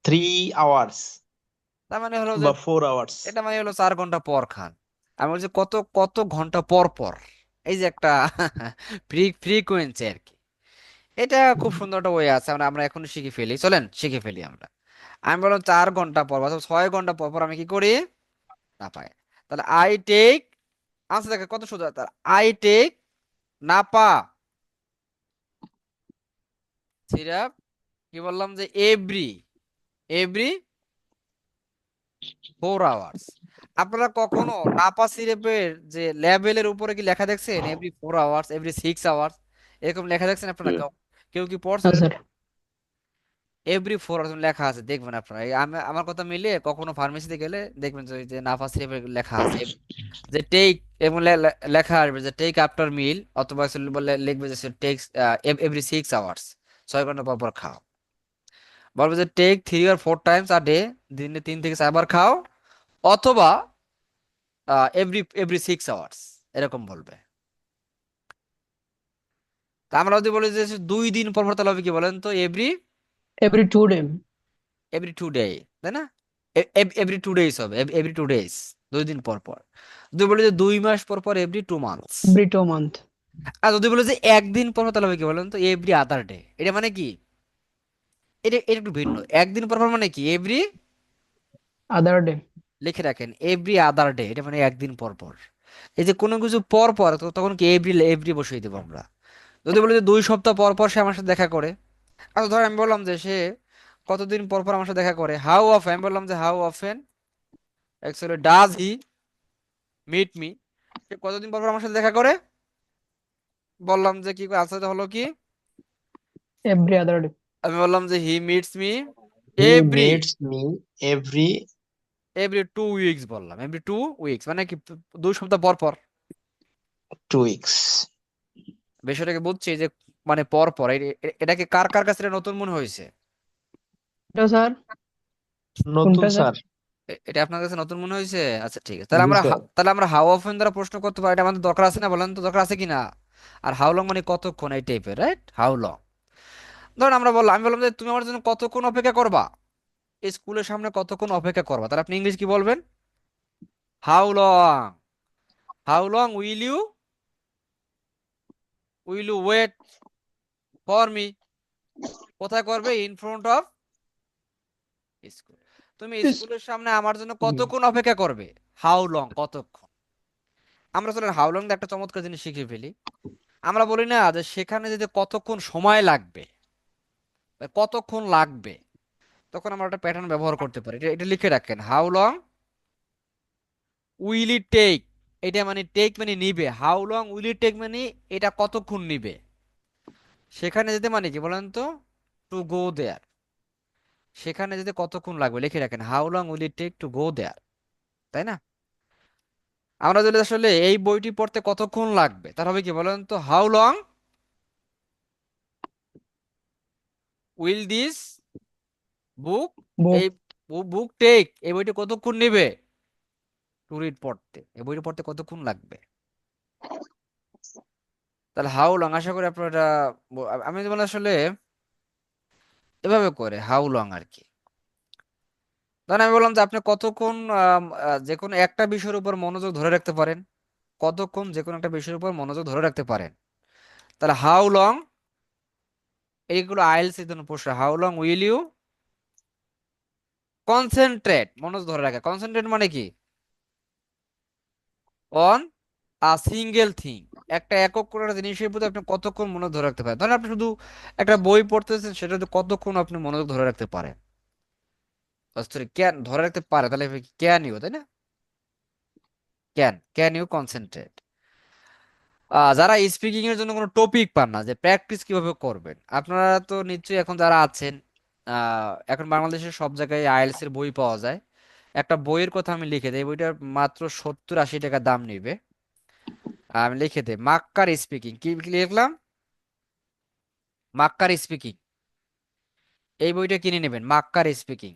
3 hours তার মানে হলো যে, বা 4 আওয়ার্স। এটা মানে হলো 4 ঘন্টা পর খান। আমি বলছি কত কত ঘন্টা পর পর, এই যে একটা ফ্রিকুয়েন্সি আর কি। এটা খুব সুন্দর একটা ওয়ে আছে, আমরা আমরা এখন শিখে ফেলি, চলেন শিখে ফেলি আমরা। আমি বললাম 4 ঘন্টা পর অথবা 6 ঘন্টা পর পর আমি কি করি, না পাই। তাহলে আই টেক, আনসার দেখে কত সোজা, তার আই টেক নাপা সিরাপ, কি বললাম যে এভরি এভরি 4 আওয়ার্স। আপনারা কখনো নাপা সিরাপের যে লেবেলের উপরে কি লেখা দেখছেন এভরি 4 আওয়ার্স, এভরি 6 আওয়ার্স, এরকম লেখা দেখছেন আপনারা? কেউ কি পড়ছেন? হ্যাঁ স্যার। এভরি 4 আওয়ার্স লেখা আছে, দেখবেন আপনারা। আমি আমার কথা মিলিয়ে কখনো ফার্মেসিতে গেলে দেখবেন যে ওই যে নাপা সিরাপের লেখা আছে যে টেক, এবং লেখা আসবে যে টেক আফটার মিল, অথবা বলে লিখবে যে টেক এভরি 6 আওয়ার্স, 6 ঘন্টা পর পর খাও। বলবে যে take 3 or 4 times a day, দিনে 3 থেকে 4 বার খাও, অথবা এভরি 6 hours, এরকম বলবে। তা আমরা যদি বলি যে 2 দিন পর পর, তাহলে হবে কি বলেন তো? Every every 2 day, every 2 day, তাই না? এভরি 2 days হবে, এভরি 2 days, 2 দিন পর পর। যদি বলি যে 2 মাস পর পর, এভরি 2 months। every 2 month, আর যদি বলি যে একদিন পর পর, তাহলে হবে কি বলেন তো? Every other day. এটা মানে কি? এটা এটা একটু ভিন্ন। একদিন পর পর মানে কি? এভরি, other day, লিখে রাখেন, এভরি আদার ডে, এটা মানে একদিন পর পর। এই যে কোনো কিছু পর পর, তো তখন কি এভরি এভরি বসিয়ে দেবো আমরা। যদি বলি যে 2 সপ্তাহ পর পর সে আমার সাথে দেখা করে, আচ্ছা ধর আমি বললাম যে সে কতদিন পর পর আমার সাথে দেখা করে, হাউ অফেন, আমি বললাম যে how often actually does he meet me, সে কতদিন পর পর আমার সাথে দেখা করে। বললাম যে কি, আনসারটা হলো কি? every other day, আমি বললাম যে he meets me He every meets me every every 2 weeks, বললাম এভরি 2 উইকস, মানে কি 2 সপ্তাহ পর পর। 2 weeks. বিষয়টাকে বুঝছি যে মানে পর পর, এটাকে কার কার কাছে এটা নতুন মনে হয়েছে? এটা স্যার, নতুন কোনটা স্যার? স্যার। এটা আপনার কাছে নতুন মনে হয়েছে? আচ্ছা ঠিক আছে, তাহলে জি আমরা স্যার। তাহলে আমরা হাউ অফেন দ্বারা প্রশ্ন করতে পারি, এটা আমাদের দরকার আছে না? বলেন তো দরকার আছে কি না? আর হাউ লং মানে কতক্ষণ, এই টাইপের, রাইট? How long. ধরুন আমরা বললাম, আমি বললাম যে তুমি আমার জন্য কতক্ষণ অপেক্ষা করবা, এই স্কুলের সামনে কতক্ষণ অপেক্ষা করবা, তাহলে আপনি ইংলিশ কি বলবেন? How long, how long will you wait for me. কোথায় করবে? In front of school. তুমি স্কুলের সামনে আমার জন্য কতক্ষণ অপেক্ষা করবে? হাউ লং, কতক্ষণ। আমরা চলেন হাউ লং একটা চমৎকার জিনিস শিখে ফেলি। আমরা বলি না যে সেখানে যেতে কতক্ষণ সময় লাগবে বা কতক্ষণ লাগবে, তখন আমরা একটা প্যাটার্ন ব্যবহার করতে পারি। এটা এটা লিখে রাখেন, how long will it take. এটা মানে টেক মানে নিবে, how long will it take মানে এটা কতক্ষণ নিবে। সেখানে যেতে মানে কি বলেন তো? To go there. সেখানে যেতে কতক্ষণ লাগবে লিখে রাখেন, how long will it take to go there, তাই না? আমরা যদি আসলে এই বইটি পড়তে কতক্ষণ লাগবে, তার হবে কি বলেন তো? How long will this book, book, এই বুক টেক, এই বইটি কতক্ষণ নেবে টু রিড, পড়তে, এই বইটি পড়তে কতক্ষণ লাগবে। তাহলে হাউ লং, আশা করি আপনারা এটা আমি যেমন আসলে এভাবে করে হাউ লং আর কি। ধরেন আমি বললাম যে আপনি কতক্ষণ যে কোনো একটা বিষয়ের উপর মনোযোগ ধরে রাখতে পারেন, কতক্ষণ যে কোনো একটা বিষয়ের উপর মনোযোগ ধরে রাখতে পারেন, তাহলে হাউ লং, এইগুলো আইএলটিএস এর জন্য প্রশ্ন, how long will you concentrate, মনোযোগ ধরে রাখা। কনসেন্ট্রেট মানে কি? অন আ সিঙ্গেল থিং, একটা একক কোনো একটা জিনিসের প্রতি আপনি কতক্ষণ মনোযোগ ধরে রাখতে পারেন। ধরেন আপনি শুধু একটা বই পড়তেছেন, সেটাতে কতক্ষণ আপনি মনোযোগ ধরে রাখতে পারেন। সরি, ক্যান ধরে রাখতে পারে, তাহলে ক্যান ইউ, তাই না? Can you concentrate. যারা স্পিকিং এর জন্য কোনো টপিক পান না, যে প্র্যাকটিস কিভাবে করবেন, আপনারা তো নিশ্চয়ই এখন যারা আছেন, এখন বাংলাদেশের সব জায়গায় আইএলটিএস এর বই পাওয়া যায়। একটা বইয়ের কথা আমি লিখে দিই, এই বইটার মাত্র 70-80 টাকা দাম নিবে। আমি লিখে দিই মাক্কার স্পিকিং, কি কি লিখলাম? মাক্কার স্পিকিং, এই বইটা কিনে নেবেন, মাক্কার স্পিকিং।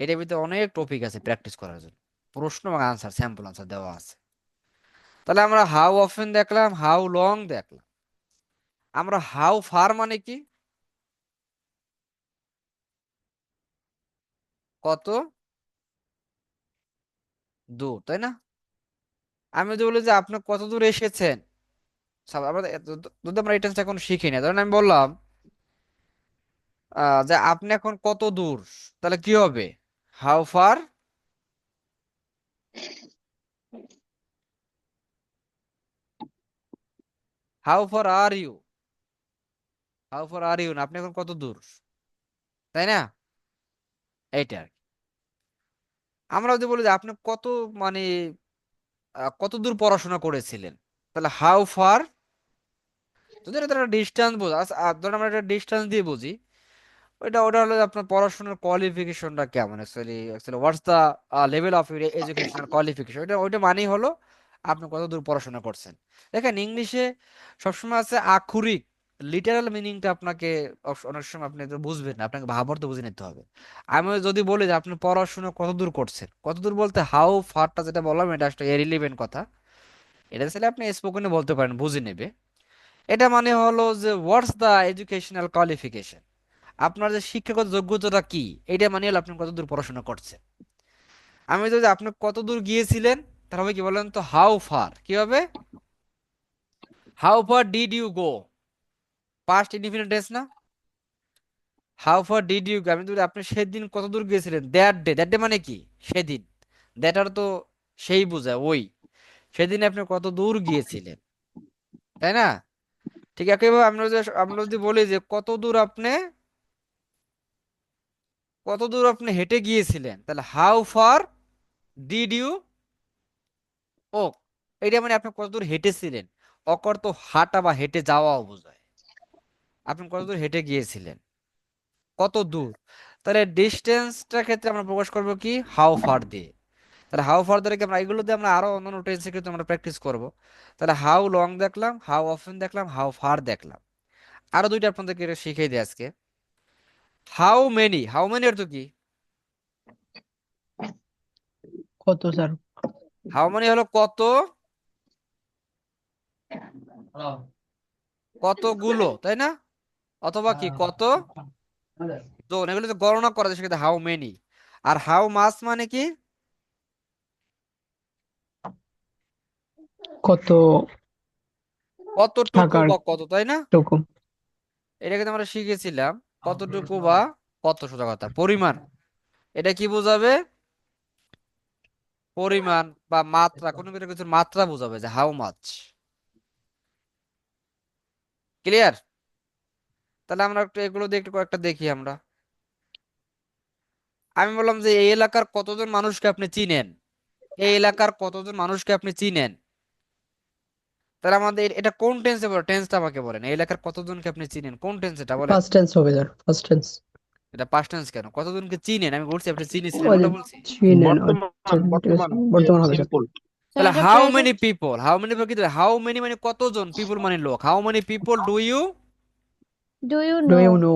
এটার ভিতরে অনেক টপিক আছে প্র্যাকটিস করার জন্য, প্রশ্ন এবং আনসার, স্যাম্পল আনসার দেওয়া আছে। তাহলে আমরা হাউ অফেন দেখলাম, হাউ লং দেখলাম। আমরা হাউ ফার মানে কি? কত দূর, তাই না? আমি যদি বলি যে আপনি কত দূর এসেছেন, আমরা যদি আমরা এটা এখন শিখি না, ধরেন আমি বললাম যে আপনি এখন কত দূর, তাহলে কি হবে? How far, how far are you, how far are you না, আপনি এখন কত দূর, তাই না? এইটা আর কি। আমরা যদি বলি যে আপনি কত, মানে কত দূর পড়াশোনা করেছিলেন, তাহলে হাউ ফার। যদি এটা একটা ডিস্টেন্স বোঝা, ধরেন আমরা একটা ডিস্টেন্স দিয়ে বুঝি, ওটা ওটা হলো যে আপনার পড়াশোনার কোয়ালিফিকেশনটা কেমন, actually actually what's the level of your educational qualification, ওটা ওইটা মানেই হলো আপনি কত দূর পড়াশোনা করছেন। দেখেন ইংলিশে সবসময় আছে আক্ষরিক লিটারাল মিনিংটা আপনাকে অনেক সময় আপনি তো বুঝবেন না, আপনাকে ভাবার্থ বুঝে নিতে হবে। আমি যদি বলি যে আপনি পড়াশোনা কতদূর করছেন, কতদূর বলতে হাউ ফারটা যেটা বললাম এটা আসলে ইররিলেভেন্ট কথা। এটা আসলে আপনি স্পোকেনে বলতে পারেন, বুঝে নেবে। এটা মানে হলো যে হোয়াটস দ্য এডুকেশনাল কোয়ালিফিকেশন, আপনার যে শিক্ষাগত যোগ্যতাটা কি, এটা মানে হলো আপনি কতদূর পড়াশোনা করছেন। আমি যদি আপনি কতদূর গিয়েছিলেন, তাহলে কি বলেন তো, হাউ ফার কি হবে, how far did you go, past indefinite tense না। How far did you go, আমি যদি আপনি সেদিন কতদূর গিয়েছিলেন, দ্যাট ডে, দ্যাট ডে মানে কি, সেদিন। দ্যাট আর তো সেই বোঝায়, ওই সেদিন আপনি কত দূর গিয়েছিলেন, তাই না? ঠিক একইভাবে আমরা যদি বলি যে কত দূর আপনি হেঁটে গিয়েছিলেন, তাহলে হাউ ফার ডিড ইউ ও, এটা মানে আপনি কতদূর হেঁটেছিলেন। অকর তো হাঁটা বা হেঁটে যাওয়াও বোঝায়। আপনি কতদূর হেঁটে গিয়েছিলেন, কত দূর। তাহলে ডিস্টেন্সটার ক্ষেত্রে আমরা প্রকাশ করবো কি, হাউ ফার দিয়ে। তাহলে হাউ ফার দ্বারা কি আমরা এগুলো দিয়ে আমরা আরো অন্যান্য টেন্সে কিন্তু আমরা প্র্যাকটিস করব। তাহলে হাউ লং দেখলাম, হাউ অফেন দেখলাম, হাউ ফার দেখলাম। আরো দুইটা আপনাদেরকে এটা শিখিয়ে দিই আজকে। হাউ মেনি, হাউ মেনি অর্থ কি? কত স্যার? হাউ মেনি হলো কত, কতগুলো, তাই না? অথবা কি কত জন, এগুলো তো গণনা করা যায় সেক্ষেত্রে হাউ মেনি। আর হাউ মাস মানে কি, কত কতটুকু টাকার বা কত, তাই না? টুকু? এটা কিন্তু আমরা শিখেছিলাম, কতটুকু বা কত, সোজা কথা পরিমাণ। এটা কি বোঝাবে, পরিমাণ বা মাত্রা, কোনো কোনো কিছুর মাত্রা বোঝাবে, যে হাউ মাচ। ক্লিয়ার? তাহলে আমরা একটু এগুলো দিয়ে একটু কয়েকটা দেখি আমরা। আমি বললাম যে এই এলাকার কতজন মানুষকে আপনি চিনেন, এই এলাকার কতজন মানুষকে আপনি চিনেন। তাহলে আমাদের এটা কোন টেন্সে বলে, টেন্সটা আমাকে বলেন, এই এলাকার কতজনকে আপনি চিনেন কোন টেন্স, এটা বলেন। ফার্স্ট টেন্স হবে স্যার, ফার্স্ট টেন্স। এটা পাস্ট টেন্স কেন, কতজনকে চিনেন, আমি বলছি আপনি চিনেছিলেন ওই যে ওটা বলছি। চিনেন, আচ্ছা বর্তমান ঠিক আছে, বর্তমান বর্তমান হবে স্যার। সিম্পল। তাহলে এটা how many present. People, how many কি, হাউ মেনি মানে কতজন, পিপল মানে লোক, how many people do you do you do know? You know?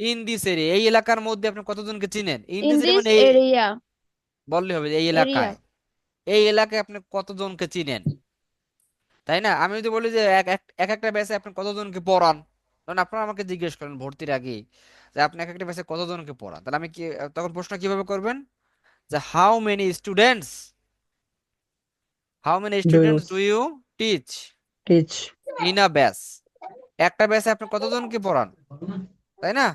In this area, এই এলাকার মধ্যে আপনি কতজনকে চিনেন, in in this area this মানে এই, এরিয়া। বললে হবে যে এই এরিয়া। এলাকায়, এই এলাকায় আপনি কতজনকে চিনেন, তাই না? আমি যদি বলি যে এক এক এক একটা ব্যাচে আপনি কতজনকে পড়ান, কারণ আপনারা আমাকে জিজ্ঞেস করেন ভর্তির আগে যে আপনি এক একটা ব্যাচে কতজনকে পড়ান, তাহলে আমি কি, তখন প্রশ্ন কিভাবে করবেন, যে how many students, how many do you students do you teach teach? In a batch, একটা ব্যাচে আপনি কতজনকে পড়ান, তাই না?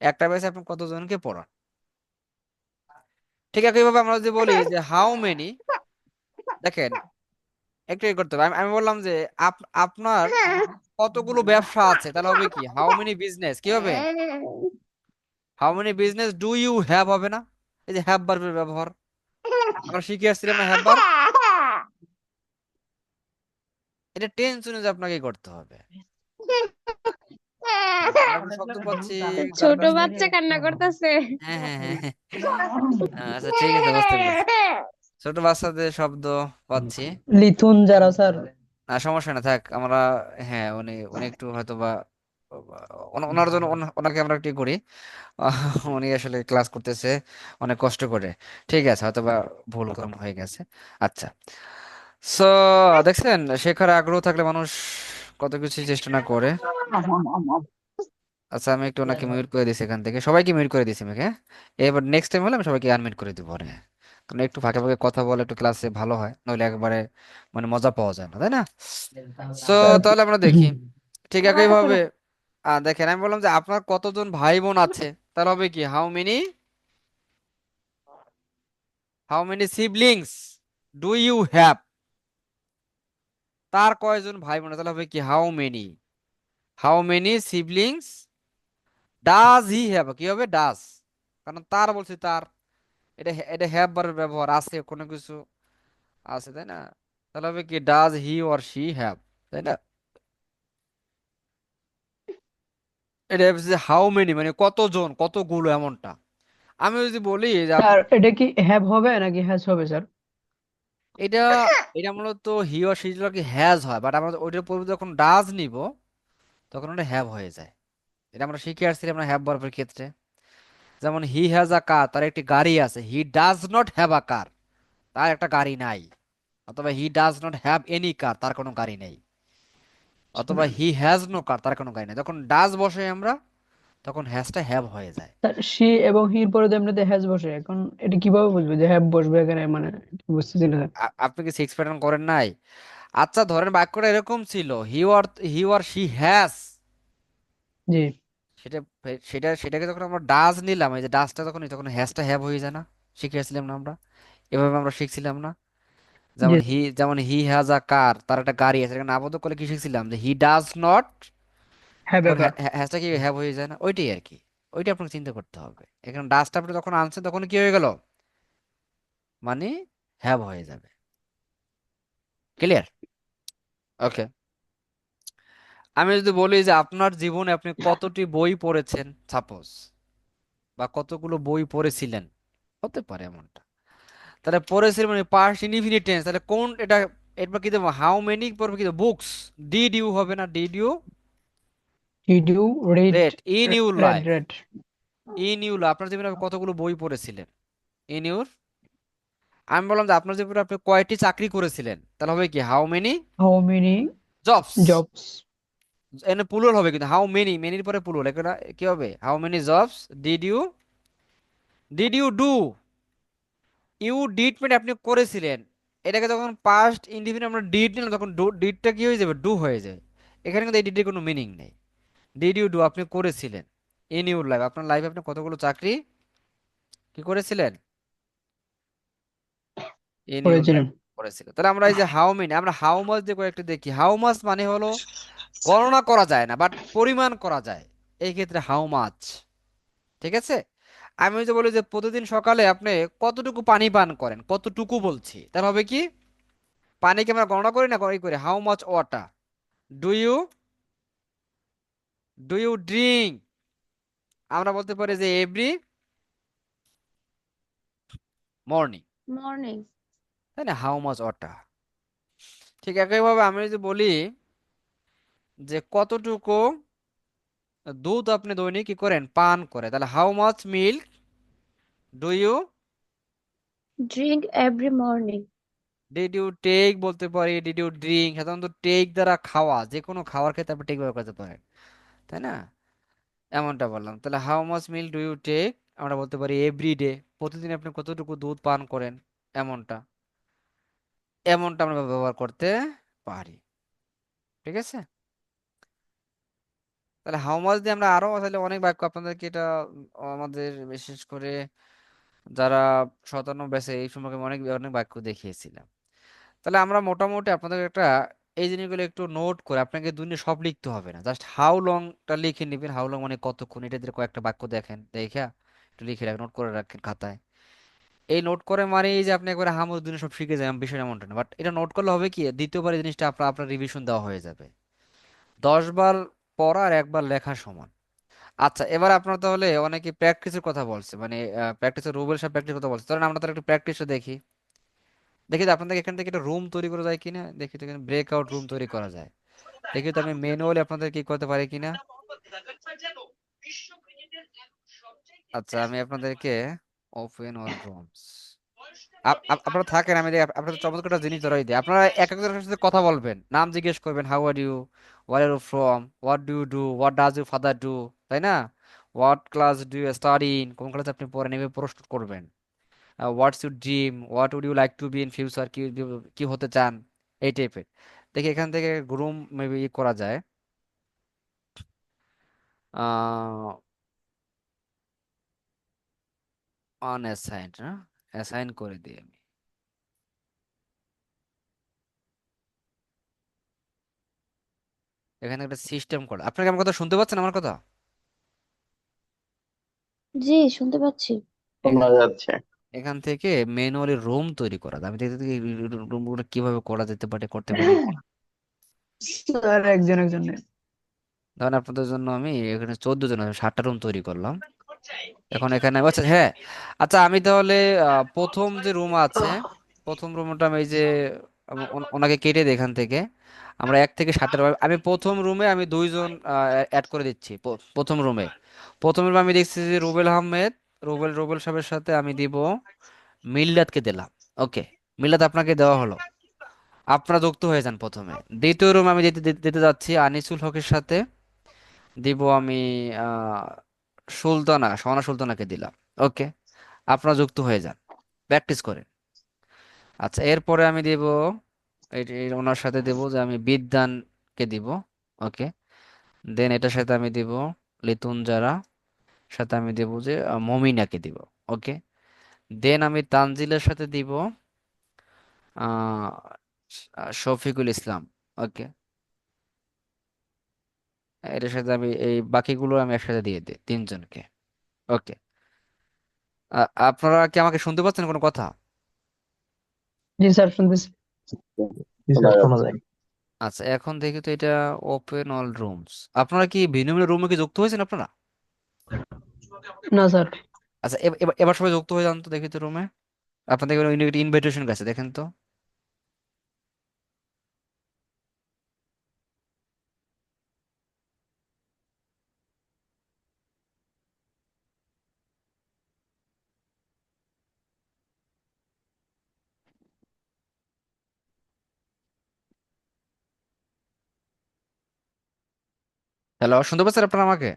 একটা ব্যাচে আপনি কতজনকে পড়ান। ঠিক একইভাবে আমরা যদি বলি যে হাউ মেনি, দেখেন একটু করতে হবে, আমি বললাম যে আপনার কতগুলো ব্যবসা আছে, তাহলে হবে কি, হাউ মেনি বিজনেস কি হবে, how many business do you have হবে না। এই যে হ্যাভ ভার্বের ব্যবহার আমরা শিখে আসছিলাম না, হ্যাভ ভার্ব। এটা টেন্স অনুযায়ী আপনাকে করতে হবে। আমরা একটা শব্দ পাচ্ছি কার ছোট কাছ থেকে, বাচ্চা কান্না করতেছে। হ্যাঁ হ্যাঁ হ্যাঁ হ্যাঁ। আচ্ছা ঠিক আছে, বুঝতে পেরেছি, ছোট বাচ্চাদের শব্দ পাচ্ছি। লিথুন যারা স্যার। না সমস্যা না, থাক আমরা, হ্যাঁ উনি উনি একটু হয়তো বা ওনার জন্য ওনাকে আমরা একটু করি। উনি আসলে ক্লাস করতেছে অনেক কষ্ট করে, ঠিক আছে, হয়তো বা ভুল কম হয়ে গেছে। আচ্ছা, সো দেখছেন, শেখার আগ্রহ থাকলে মানুষ কত কিছু চেষ্টা না করে। আচ্ছা আমি একটু ওনাকে মিউট করে দিচ্ছি, এখান থেকে সবাইকে মিউট করে দিচ্ছি আমাকে, হ্যাঁ? এবার নেক্সট টাইম হলে আমি সবাইকে আনমিউট করে দিব, হ্যাঁ। কারণ একটু ফাঁকে ফাঁকে কথা বলে একটু ক্লাসে ভালো হয়, নইলে একবারে মানে মজা পাওয়া যায় না, তাই না? সো স্যার তাহলে আমরা দেখি, ঠিক একইভাবে দেখেন আমি বললাম যে আপনার কতজন ভাই বোন আছে, তাহলে হবে কি, how many siblings do you have, তার কয়জন ভাই বোন আছে? তাহলে হবে কি, how many siblings does he have, কি হবে, ডাজ, কারণ তার বলছি তার, এটা হ্যাভ ভার্বের ব্যবহার, আছে কোনো কিছু আছে, তাই না? তাহলে হবে কি, does he or she have, তাই না? এটা হচ্ছে হাউ মেনি মানে কতজন, কতগুলো, এমনটা। আমি যদি বলি যে স্যার এটা কি হ্যাভ হবে নাকি হ্যাজ হবে স্যার? এটা এটা মূলত হি অর শি কি হ্যাজ হয়, বাট আমরা ওইটার পরিবর্তে যখন ডাজ নিব, তখন ওটা হ্যাভ হয়ে যায়। এটা আমরা শিখে আসছি আমরা হ্যাভ ভার্বের ক্ষেত্রে। যেমন হি হ্যাজ আ কার, তার একটি গাড়ি আছে। He does not have a car, তার একটা গাড়ি নাই। অথবা he does not have any car, তার কোনো গাড়ি নেই। অথবা হি হ্যাজ নো কার, তার কোনো গাড়ি নেই। যখন ডাজ বসে আমরা, তখন হ্যাজটা হ্যাভ হয়ে যায়। স্যার সি এবং হির পরে তো এমনিতে হ্যাজ বসে, এখন এটা কিভাবে বুঝবো যে হ্যাভ বসবে এখানে, মানে বুঝতেছি না স্যার। আপনি কি সিক্স প্যাটার্ন করেন নাই? আচ্ছা ধরেন বাক্যটা এরকম ছিল, হি অর শি হ্যাজ। জি সেটা সেটাকে যখন আমরা ডাজ নিলাম, এই যে ডাজটা যখন তখন হ্যাজটা হ্যাভ হয়ে যায় না? শিখেছিলাম না আমরা? এভাবে আমরা শিখছিলাম না? জি যেমন হি হ্যাজ আ কার, তার একটা গাড়ি আছে। এখানে আপাতত করলে কি শিখছিলাম যে হি ডাজ নট, হ্যাভ তখন একার। হ্যাজটা কি হ্যাভ হয়ে যায় না? ওইটাই আর কি। ওইটা আপনাকে চিন্তা করতে হবে। এখানে ডাজটা আপনি যখন আনছেন তখন কি হয়ে গেল, মানে হ্যাভ হয়ে যাবে। ক্লিয়ার? ওকে। আমি যদি বলি যে আপনার জীবনে আপনি কতটি বই পড়েছেন সাপোজ, বা কতগুলো বই পড়েছিলেন, হতে পারে এমনটা। তাহলে পড়েছিলেন মানে পাস্ট ইনডিফিনিট টেন্স, তাহলে কোন এটা, এরপর কি দেবো? হাউ মেনি পড়বে, কি বুকস? ডিড ইউ হবে না? Did you did you read? Read in your read life? Read. In you, আপনার জীবনে আপনি কতগুলো বই পড়েছিলেন? ইন ইউর, আমি বললাম যে আপনার জীবনে আপনি কয়টি চাকরি করেছিলেন, তাহলে হবে কি how many how many jobs. Jobs? এখানে প্লুরাল হবে, কিন্তু হাউ মেনি, মেনির পরে প্লুরাল, এখানে কি হবে? How many jobs did you do. You did মানে আপনি করেছিলেন। এটাকে যখন পাস্ট ইনডিফিনিট আমরা ডিড নিলাম, তখন ডিডটা কি হয়ে যাবে? ডু হয়ে যায়। এখানে কিন্তু এই ডিডের কোনো মিনিং নেই। ডিড ইউ ডু, আপনি করেছিলেন। ইন ইউর লাইফ, আপনার লাইফে আপনি কতগুলো চাকরি কি করেছিলেন? ইন ইউর লাইফ করেছিলেন। করেছিলেন। তাহলে আমরা এই যে হাউ মেনি, আমরা হাউ মাস দিয়ে কয়েকটা দেখি। হাউ মাস মানে হলো গণনা করা যায় না, বাট পরিমাণ করা যায়। এই ক্ষেত্রে হাউ মাছ। ঠিক আছে। আমি যে বলি যে প্রতিদিন সকালে আপনি কতটুকু পানি পান করেন, কতটুকু বলছি, তাহলে হবে কি? পানিকে আমরা গণনা করি না, করি how much water do you drink. আমরা বলতে পারি যে এভরি মর্নিং, মর্নিং। তাই না? How much water. ঠিক একইভাবে আমি যদি বলি যে কতটুকু দুধ আপনি দৈনিক কি করেন, পান করে, তাহলে how much milk do you drink every morning. Did you take, বলতে পারি ডিড ইউ ড্রিঙ্ক। সাধারণত টেক দ্বারা খাওয়া, যে কোনো খাওয়ার ক্ষেত্রে আপনি টেক ব্যবহার করতে পারেন, তাই না? এমনটা বললাম। তাহলে how much milk do you take, আমরা বলতে পারি এভরি ডে, প্রতিদিন আপনি কতটুকু দুধ পান করেন, এমনটা। এমনটা আমরা ব্যবহার করতে পারি। ঠিক আছে। তাহলে হাউ মাচ দিয়ে আমরা আরো তাহলে অনেক বাক্য আপনাদেরকে এটা আমাদের বিশেষ করে যারা 57 ব্যাচে, এই সম্পর্কে অনেক অনেক বাক্য দেখিয়েছিলাম। তাহলে আমরা মোটামুটি আপনাদের একটা এই জিনিসগুলো একটু নোট করে, আপনাকে দুনিয়া সব লিখতে হবে না, জাস্ট হাউ লংটা লিখে নিবেন। হাউ লং মানে কতক্ষণ, এটা দিয়ে কয়েকটা বাক্য দেখেন, দেখে একটু লিখে রাখেন, নোট করে রাখেন খাতায়। এই নোট করে মানে এই যে আপনি একবার হামুর দুনিয়া সব শিখে যাবেন, বিষয় এমনটা না। বাট এটা নোট করলে হবে কি, দ্বিতীয়বার এই জিনিসটা আপনার আপনার রিভিশন দেওয়া হয়ে যাবে। 10 বার পড়া আর একবার লেখা সমান। আচ্ছা এবার আপনার তাহলে অনেকে প্র্যাকটিসের কথা বলছে, মানে প্র্যাকটিসের রুবেল সাহেব প্র্যাকটিস কথা বলছে, তাহলে আমরা তাহলে একটু প্র্যাকটিসটা দেখি। দেখি তো আপনাদের এখান থেকে একটা রুম তৈরি করা যায় কিনা, দেখি তো এখানে ব্রেকআউট রুম তৈরি করা যায়। দেখি তো আমি ম্যানুয়ালি আপনাদের কি করতে পারি কিনা। আচ্ছা আমি আপনাদেরকে ওপেন অল রুমস, আপনারা থাকেন, আমি আপনাদের চমৎকার একটা জিনিস ধরাই দিই। আপনারা এক একজনের সাথে কথা বলবেন, নাম জিজ্ঞেস করবেন, how are you, where are you from, what do you do, what does you father do, তাই না? What class do you study in, কোন ক্লাসে আপনি পড়েন, এভাবে প্রশ্ন করবেন। What's your dream, what would you like to be in future, কি কি হতে চান, এই টাইপের। দেখি এখান থেকে রুম মেবি করা যায়। আহ অনঅ্যাসাইন্ড না, অ্যাসাইন করে দিই আমি। এখানে একটা সিস্টেম করা, আপনাকে আমার কথা শুনতে পাচ্ছেন আমার কথা? জি, শুনতে পাচ্ছি। শোনা এখান যাচ্ছে। এখান থেকে ম্যানুয়ালি রুম তৈরি করা, আমি দেখতে দেখি রুমগুলো কিভাবে করা যেতে পারে, করতে পারি। স্যার একজন একজন নেন। ধরেন আপনাদের জন্য আমি এখানে 14 জন, 7টা রুম তৈরি করলাম। এখন এখানে আচ্ছা হ্যাঁ, আচ্ছা আমি তাহলে প্রথম যে রুম আছে, প্রথম রুমটা আমি এই যে ওনাকে কেটে দিই এখান থেকে। আমরা 1 থেকে 7 আমি প্রথম রুমে আমি 2 জন অ্যাড করে দিচ্ছি। প্রথম রুমে আমি দেখছি যে রুবেল আহমেদ, রুবেল সাহেবের সাথে আমি দিব মিল্লাতকে দিলাম। ওকে, মিল্লাত আপনাকে দেওয়া হলো, আপনারা যুক্ত হয়ে যান প্রথমে। দ্বিতীয় রুম আমি দিতে দিতে দিতে যাচ্ছি আনিসুল হকের সাথে, দিব আমি আহ সোনা সুলতানাকে দিলাম। ওকে, আপনারা যুক্ত হয়ে যান, প্র্যাকটিস করেন। আচ্ছা, এরপরে আমি দেব ওনার সাথে দেব যে আমি বিদ্যানকে দিব। ওকে, দেন এটার সাথে আমি দিব লিতুন যারা, সাথে আমি দেব যে মমিনাকে দিব। ওকে, দেন আমি তানজিলের সাথে দিব শফিকুল ইসলাম। ওকে, এটার সাথে আমি এই বাকিগুলো আমি একসাথে দিয়ে দিই 3 জনকে। ওকে, আপনারা কি আমাকে শুনতে পাচ্ছেন কোনো কথা? জি স্যার, শুনতেছি। জি শোনা স্যার, শোনা যাচ্ছে। যায়। আচ্ছা, এখন দেখি তো এটা ওপেন অল রুমস। আপনারা কি ভিন্ন ভিন্ন রুমে কি যুক্ত হয়েছেন আপনারা? না স্যার। আচ্ছা, এবার এবার সবাই যুক্ত হয়ে যান তো দেখি তো রুমে। আপনাদের ইনভাইটেশন গেছে, দেখেন তো। হ্যালো, শুনতে পাচ্ছেন আপনারা আমাকে?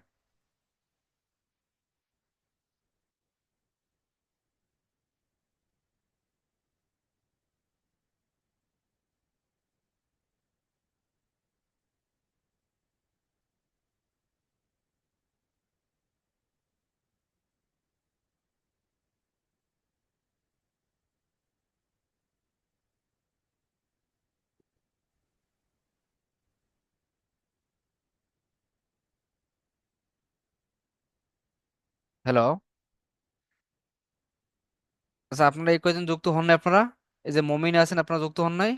হ্যালো। আচ্ছা, আপনারা এই কয়জন যুক্ত হন নাই আপনারা? এই যে মমিন আছেন, আপনারা যুক্ত হন নাই?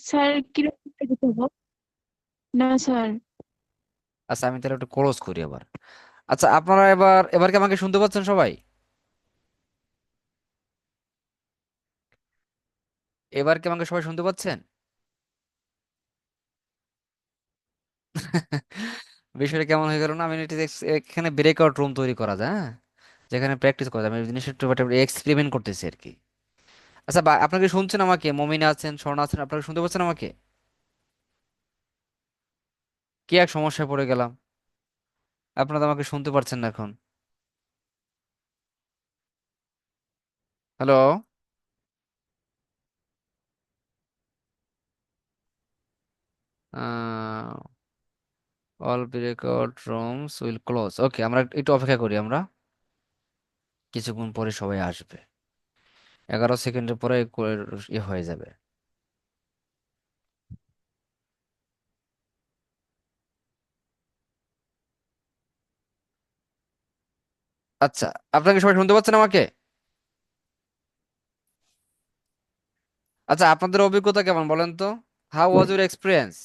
স্যার কিরকম করে দিতে হবে? না স্যার। আচ্ছা, আমি তাহলে একটু ক্লোজ করি আবার। আচ্ছা, আপনারা এবার এবার কি আমাকে শুনতে পাচ্ছেন সবাই? এবার কি আমাকে সবাই শুনতে পাচ্ছেন? বিষয়টা কেমন হয়ে গেল না? আমি এটা এখানে ব্রেকআউট রুম তৈরি করা যায়, হ্যাঁ, যেখানে প্র্যাকটিস করা যায়। আমি জিনিসটা একটু এক্সপেরিমেন্ট করতেছি আর কি। আচ্ছা, আপনাকে শুনছেন আমাকে? মমিন আছেন, স্বর্ণা আছেন, আপনাকে শুনতে পাচ্ছেন আমাকে? কি এক সমস্যায় পড়ে গেলাম, আপনারা তো আমাকে শুনতে পারছেন না এখন। Hello. All breakout rooms will close. Okay, আমরা একটু অপেক্ষা করি আমরা, কিছুক্ষণ পরে সবাই আসবে। 11 সেকেন্ডের পরে ইয়ে হয়ে যাবে। আচ্ছা, আপনাকে সবাই শুনতে পাচ্ছেন আমাকে? আচ্ছা, আপনাদের অভিজ্ঞতা কেমন বলেন তো? How was your experience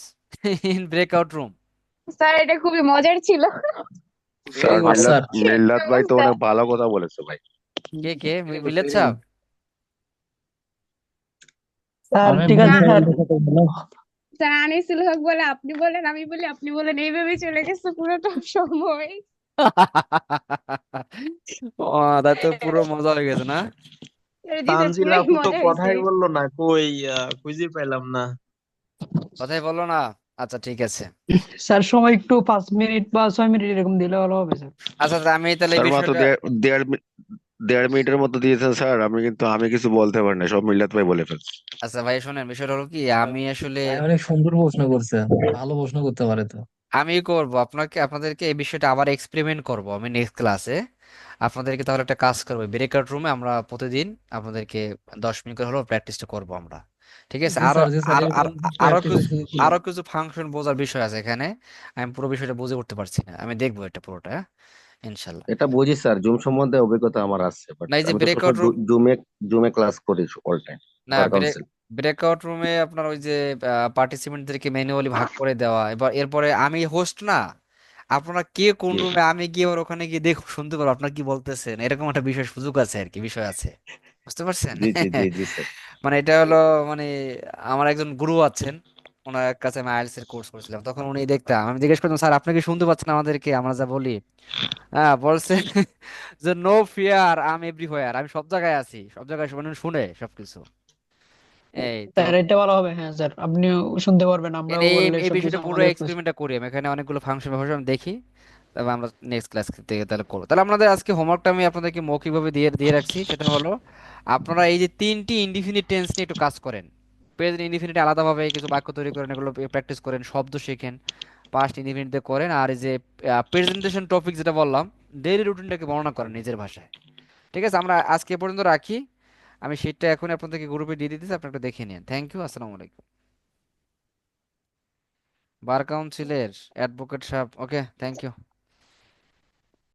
in breakout room? Sir এটা খুবই মজার ছিল। স্যার স্যার, মিল্লাত ভাই তো স্যার অনেক ভালো কথা বলেছে ভাই। কে মিল্লাত সাহেব? স্যার আমি ঠিক আছে মনে স্যার। সাথে বললাম। স্যার আনিসুল হক বলে আপনি বলেন, আমি বলি আপনি বলেন, এইভাবে চলে গেছে পুরোটা সময়। ও, তাই তো পুরো মজা হয়ে গেছে না? জি স্যার, তানজিল পুরাই আপু তো মজা হয়েছে। কথাই বললো না, কই খুঁজে পাইলাম না। কথাই বললো না? আচ্ছা, ঠিক আছে। স্যার সময় একটু 5 মিনিট বা 6 মিনিট এরকম দিলে ভালো হবে স্যার। আচ্ছা আচ্ছা, আমি তাহলে এই স্যার মাত্র বিষয়টা। দেড় মিনিটের মতো দিয়েছেন স্যার, আমি কিছু বলতে পারি না, সব মিল্লাত ভাই বলে ফেলছে। আচ্ছা ভাই, শোনেন, বিষয়টা হলো কি, আমি আসলে ভাই অনেক সুন্দর প্রশ্ন করছে, ভালো প্রশ্ন করতে পারে তো। আমি করব আপনাদেরকে এই বিষয়টা আবার এক্সপেরিমেন্ট করব আমি নেক্সট ক্লাসে। আপনাদেরকে তাহলে একটা কাজ করবো, ব্রেকআউট রুমে আমরা প্রতিদিন আপনাদেরকে 10 মিনিট করে হলেও প্র্যাকটিসটা করবো আমরা। ঠিক আছে? জি আরো স্যার, জি স্যার, আর আর এরকম আরো প্র্যাকটিস কিছু শুধু কি? আরো কিছু ফাংশন বোঝার বিষয় আছে এখানে। আমি পুরো বিষয়টা বুঝে উঠতে পারছি না, আমি দেখবো এটা পুরোটা, হ্যাঁ? ইনশাল্লাহ। এটা বুঝি স্যার, জুম সম্বন্ধে অভিজ্ঞতা আমার আছে, বাট না, এই যে আমি তো ব্রেকআউট সবসময় রুম, জুমে জুমে ক্লাস করি অল টাইম, না স্যার কাউন্সিল। ব্রেকআউট রুমে আপনার ওই যে পার্টিসিপেন্টদেরকে ম্যানুয়ালি ভাগ করে দেওয়া, এবার এরপরে আমি হোস্ট না, আপনারা কে কোন জি রুমে, আমি গিয়ে ওর ওখানে গিয়ে দেখো, শুনতে পারো আপনার কি বলতেছেন, এরকম একটা বিষয় সুযোগ আছে আর কি, বিষয় আছে, বুঝতে পারছেন? জি জি জি জি স্যার। মানে এটা হলো, মানে আমার একজন গুরু আছেন, ওনার কাছে আমি আইএলটিএস এর কোর্স করেছিলাম, তখন উনি দেখতাম, আমি জিজ্ঞেস করতাম, স্যার আপনি কি শুনতে পাচ্ছেন আমাদেরকে আমরা যা বলি? হ্যাঁ, বলছে যে no fear, I am everywhere, আমি সব জায়গায় আছি, সব জায়গায় শুনে শুনে সবকিছু। এই তো, স্যার এটা ভালো হবে, হ্যাঁ স্যার, আপনিও শুনতে পারবেন, আমরাও এই বললে এই সবকিছু বিষয়টা পুরো আমাদের কাছে। এক্সপেরিমেন্টটা করি আমি, এখানে অনেকগুলো ফাংশন ভাষা আমি দেখি, তবে আমরা নেক্সট ক্লাস থেকে তাহলে করবো। তাহলে আপনাদের আজকে হোমওয়ার্কটা আমি আপনাদেরকে মৌখিকভাবে দিয়ে দিয়ে রাখছি, সেটা হলো আপনারা এই যে তিনটি ইনডিফিনিট টেন্স নিয়ে একটু কাজ করেন। প্রেজেন্ট ইনডিফিনিট আলাদাভাবে কিছু বাক্য তৈরি করেন, এগুলো প্র্যাকটিস করেন, শব্দ শেখেন, পাস্ট ইনডিফিনিট দিয়ে করেন, আর এই যে প্রেজেন্টেশন টপিক যেটা বললাম, ডেইলি রুটিনটাকে বর্ণনা করেন নিজের ভাষায়। ঠিক আছে, আমরা আজকে এ পর্যন্ত রাখি। আমি শীটটা এখন আপনাদেরকে গ্রুপে দিয়ে দিতেছি, আপনি একটু দেখে নিন। থ্যাংক ইউ, আসসালামু আলাইকুম। বার কাউন্সিলের অ্যাডভোকেট সাহেব, ওকে, থ্যাংক ইউ।